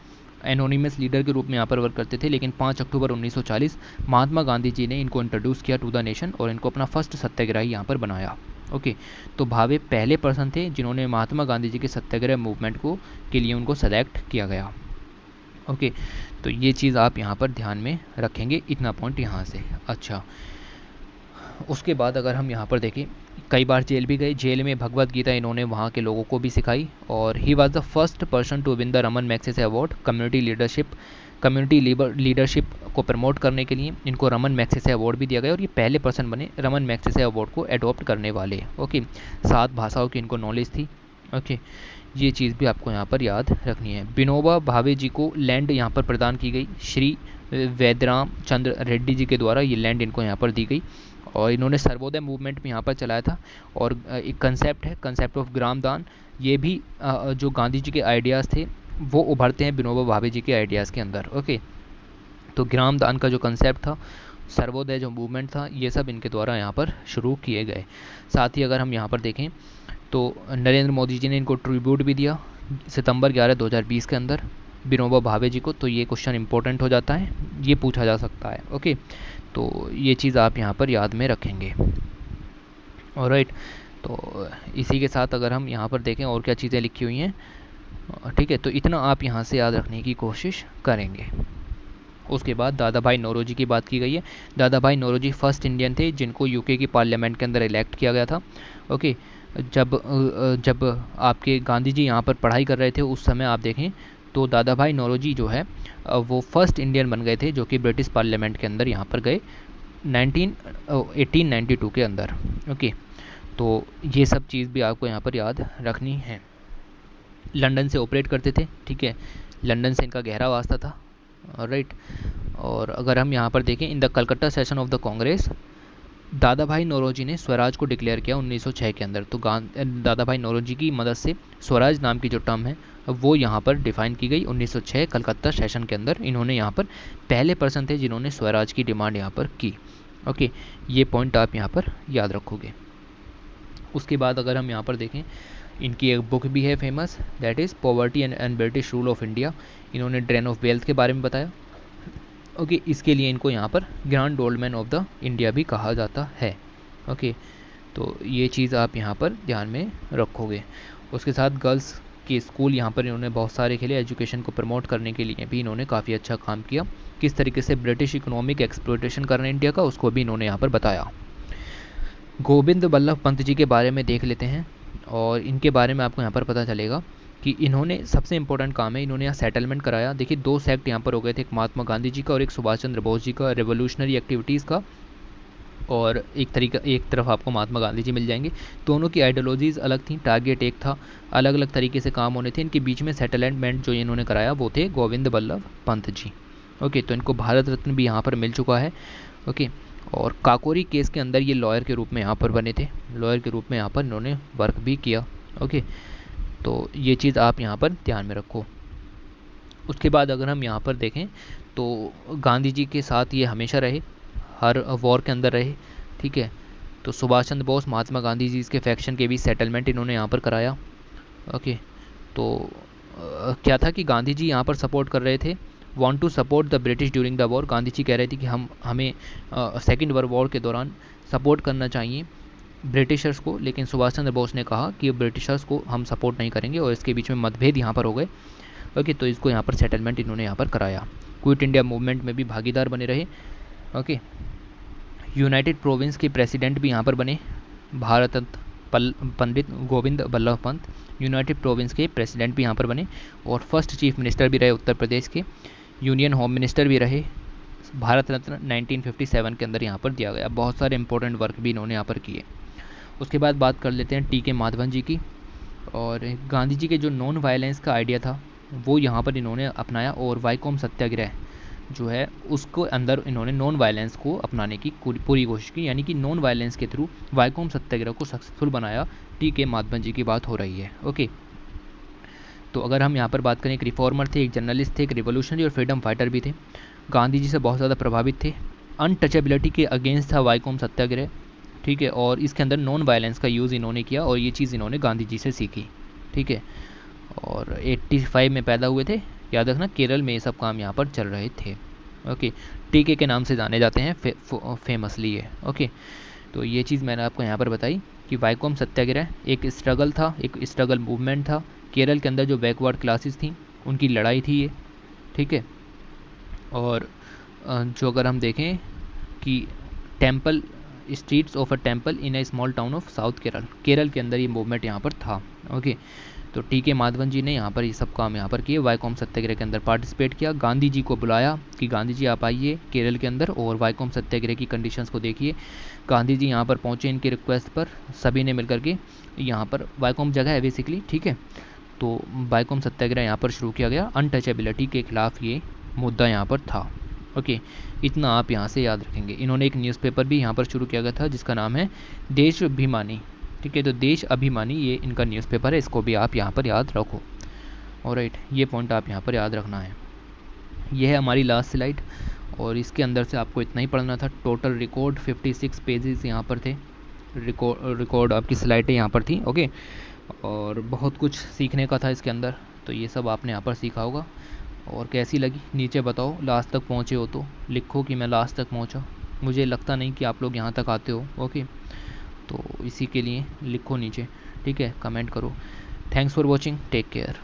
एनोनिमस लीडर के रूप में यहाँ पर वर्क करते थे, लेकिन 5 अक्टूबर 1940 महात्मा गांधी जी ने इनको इंट्रोड्यूस किया टू द नेशन, और इनको अपना फर्स्ट सत्याग्रही यहाँ पर बनाया। ओके, तो भावे पहले पर्सन थे जिन्होंने महात्मा गांधी जी के सत्याग्रह मूवमेंट को के लिए उनको सेलेक्ट किया गया। ओके, तो ये चीज़ आप यहाँ पर ध्यान में रखेंगे, इतना पॉइंट यहाँ से। अच्छा, उसके बाद अगर हम यहाँ पर देखें, कई बार जेल भी गए, जेल में भगवत गीता इन्होंने वहाँ के लोगों को भी सिखाई, और he was the first person to win the Ramon Magsaysay award community leadership को प्रमोट करने के लिए इनको रमन मैग्सेसे अवार्ड भी दिया गया, और ये पहले पर्सन बने रमन मैग्सेसे अवार्ड को एडॉप्ट करने वाले। ओके, 7 भाषाओं की इनको नॉलेज थी। ओके, ये चीज़ भी आपको यहाँ पर याद रखनी है। विनोबा भावे जी को लैंड यहाँ पर प्रदान की गई, श्री वैद्यराम चंद्र रेड्डी जी के द्वारा ये लैंड इनको यहाँ पर दी गई, और इन्होंने सर्वोदय मूवमेंट भी यहाँ पर चलाया था। और एक कंसेप्ट है, कंसेप्ट ऑफ ग्राम दान, ये भी जो गांधी जी के आइडियाज़ थे वो उभरते हैं विनोबा भावे जी के आइडियाज़ के अंदर। ओके, तो ग्राम दान का जो कंसेप्ट था, सर्वोदय जो मूवमेंट था, ये सब इनके द्वारा यहाँ पर शुरू किए गए। साथ ही अगर हम यहाँ पर देखें तो नरेंद्र मोदी जी ने इनको ट्रिब्यूट भी दिया सितंबर 11, 2020 के अंदर विनोबा भावे जी को। तो ये क्वेश्चन इंपॉर्टेंट हो जाता है, ये पूछा जा सकता है। ओके, तो ये चीज़ आप यहाँ पर याद में रखेंगे। ऑलराइट, तो इसी के साथ अगर हम यहाँ पर देखें और क्या चीज़ें लिखी हुई हैं, ठीक है, तो इतना आप यहाँ से याद रखने की कोशिश करेंगे। उसके बाद दादा भाई नौरोजी की बात की गई है। दादा भाई नौरोजी फर्स्ट इंडियन थे जिनको यूके की पार्लियामेंट के अंदर इलेक्ट किया गया था। ओके, जब आपके गांधी जी यहाँ पर पढ़ाई कर रहे थे उस समय आप देखें तो दादा भाई नौरोजी जो है वो फर्स्ट इंडियन बन गए थे जो कि ब्रिटिश पार्लियामेंट के अंदर यहाँ पर गए 1892 के अंदर। ओके, तो ये सब चीज़ भी आपको यहाँ पर याद रखनी है। लंदन से ऑपरेट करते थे, ठीक है, लंदन से इनका गहरा वास्ता था, राइट। और अगर हम यहाँ पर देखें, in the Calcutta session of the Congress दादा भाई नौरोजी ने स्वराज को डिक्लेयर किया 1906 के अंदर। तो दादा भाई नौरोजी की मदद से स्वराज नाम की जो टर्म है वो यहाँ पर डिफाइन की गई 1906 कलकत्ता सेशन के अंदर। इन्होंने यहाँ पर पहले पर्सन थे जिन्होंने स्वराज की डिमांड यहाँ पर की। ओके, ये पॉइंट आप यहाँ पर याद रखोगे। उसके बाद अगर हम यहाँ पर देखें, इनकी एक बुक भी है famous, that is poverty and British rule of India. इन्होंने ड्रेन ऑफ वेल्थ के बारे में बताया। ओके, इसके लिए इनको यहाँ पर grand old man of the India भी कहा जाता है। ओके, तो ये चीज़ आप यहाँ पर ध्यान में रखोगे। उसके साथ गर्ल्स के स्कूल यहाँ पर इन्होंने बहुत सारे खेले, एजुकेशन को प्रमोट करने के लिए भी इन्होंने काफ़ी अच्छा काम किया। किस तरीके से ब्रिटिश इकोनॉमिक एक्सप्लॉयटेशन कर रहे हैं इंडिया का, उसको भी इन्होंने यहाँ पर बताया। गोविंद बल्लभ पंत जी के बारे में देख लेते हैं, और इनके बारे में आपको यहाँ पर पता चलेगा कि इन्होंने सबसे इंपॉर्टेंट काम है, इन्होंने यहाँ सेटलमेंट कराया। देखिए, दो सेक्ट यहाँ पर हो गए थे, एक महात्मा गांधी जी का और एक सुभाष चंद्र बोस जी का, रेवोल्यूशनरी एक्टिविटीज़ का। और एक तरफ आपको महात्मा गांधी जी मिल जाएंगे। दोनों की आइडियोलॉजीज़ अलग थी, टारगेट एक था, अलग अलग तरीके से काम होने थे। इनके बीच में सेटलमेंट जो इन्होंने कराया वो थे गोविंद बल्लभ पंत जी। ओके, तो इनको भारत रत्न भी यहाँ पर मिल चुका है। ओके, और काकोरी केस के अंदर ये लॉयर के रूप में यहाँ पर बने थे, लॉयर के रूप में यहाँ पर इन्होंने वर्क भी किया। ओके, तो ये चीज़ आप यहाँ पर ध्यान में रखो। उसके बाद अगर हम यहाँ पर देखें तो गांधी जी के साथ ये हमेशा रहे, हर वॉर के अंदर रहे, ठीक है। तो सुभाष चंद्र बोस, महात्मा गांधी जी के फैक्शन के भी सेटलमेंट इन्होंने यहाँ पर कराया। ओके, तो क्या था कि गांधी जी यहाँ पर सपोर्ट कर रहे थे, want to support the British during the war. Gandhi ji कह रहे थे कि हमें सेकेंड वर्ल्ड वॉर के दौरान सपोर्ट करना चाहिए ब्रिटिशर्स को, लेकिन सुभाष चंद्र बोस ने कहा कि ब्रिटिशर्स को हम सपोर्ट नहीं करेंगे, और इसके बीच में मतभेद यहाँ पर हो गए। ओके, तो इसको यहाँ पर सेटलमेंट इन्होंने यहाँ पर कराया। क्विट इंडिया मूवमेंट में भी भागीदार बने रहे। ओके, यूनाइटेड प्रोविंस के प्रेसिडेंट भी यहाँ पर बने, भारत पंडित गोविंद बल्लभ पंत यूनाइटेड प्रोविंस के प्रेसिडेंट भी यहाँ पर बने, और फर्स्ट चीफ मिनिस्टर भी रहे उत्तर प्रदेश के, यूनियन होम मिनिस्टर भी रहे। भारत रत्न 1957 के अंदर यहाँ पर दिया गया। बहुत सारे इंपॉर्टेंट वर्क भी इन्होंने यहाँ पर किए। उसके बाद बात कर लेते हैं टी.के. माधवन जी की। और गांधी जी के जो नॉन वायलेंस का आइडिया था वो यहाँ पर इन्होंने अपनाया, और वाइकोम सत्याग्रह जो है उसको अंदर इन्होंने नॉन वायलेंस को अपनाने की पूरी कोशिश की, यानी कि नॉन वायलेंस के थ्रू वाइकोम सत्याग्रह को सक्सेसफुल बनाया। टी.के. माधवन जी की बात हो रही है। ओके, तो अगर हम यहाँ पर बात करें, एक रिफॉर्मर थे, एक जर्नलिस्ट थे, एक रिवोल्यूशनरी और फ्रीडम फाइटर भी थे, गांधी जी से बहुत ज़्यादा प्रभावित थे। अनटचेबिलिटी के अगेंस्ट था वाइकोम सत्याग्रह, ठीक है, और इसके अंदर नॉन वायलेंस का यूज़ इन्होंने किया, और ये चीज़ इन्होंने गांधी जी से सीखी, ठीक है। और 85 में पैदा हुए थे, याद रखना, केरल में ये सब काम यहाँ पर चल रहे थे। Okay, TK. के नाम से जाने जाते हैं फेमसली ये। ओके, तो ये चीज़ मैंने आपको यहाँ पर बताई कि वाइकोम सत्याग्रह एक स्ट्रगल था, एक स्ट्रगल मूवमेंट था। केरल के अंदर जो बैकवर्ड क्लासेस थी उनकी लड़ाई थी ये, ठीक है। और जो अगर हम देखें कि temple streets of a temple in A small town of south Kerala के अंदर ये मूवमेंट यहाँ पर था। ओके, तो टी.के. माधवन जी ने यहाँ पर ये सब काम यहाँ पर किए, वाइकोम सत्याग्रह के अंदर पार्टिसिपेट किया। गांधी जी को बुलाया कि गांधी जी आप आइए केरल के अंदर और वाइकोम सत्याग्रह की कंडीशंस को देखिए। गांधी जी यहाँ पर पहुँचे इनकी रिक्वेस्ट पर, सभी ने मिलकर के, यहाँ पर वाइकोम जगह है बेसिकली, ठीक है। तो वाइकोम सत्याग्रह यहाँ पर शुरू किया गया, अनटचेबिलिटी के खिलाफ ये मुद्दा यहाँ पर था। ओके, इतना आप यहाँ से याद रखेंगे। इन्होंने एक न्यूज़पेपर भी यहाँ पर शुरू किया गया था जिसका नाम है देश अभिमानी, ठीक है। तो देश अभिमानी ये इनका न्यूज़पेपर है, इसको भी आप यहाँ पर याद रखो। ऑलराइट, ये पॉइंट आप यहाँ पर याद रखना है। ये है हमारी लास्ट स्लाइड, और इसके अंदर से आपको इतना ही पढ़ना था। टोटल रिकॉर्ड 56 पेजेस यहाँ पर थे, रिकॉर्ड आपकी स्लाइडें यहाँ पर थी। ओके, और बहुत कुछ सीखने का था इसके अंदर, तो ये सब आपने यहाँ पर सीखा होगा। और कैसी लगी नीचे बताओ, लास्ट तक पहुँचे हो तो लिखो कि मैं लास्ट तक पहुँचा। मुझे लगता नहीं कि आप लोग यहाँ तक आते हो। ओके, तो इसी के लिए लिखो नीचे, ठीक है, कमेंट करो। Thanks for watching, take care.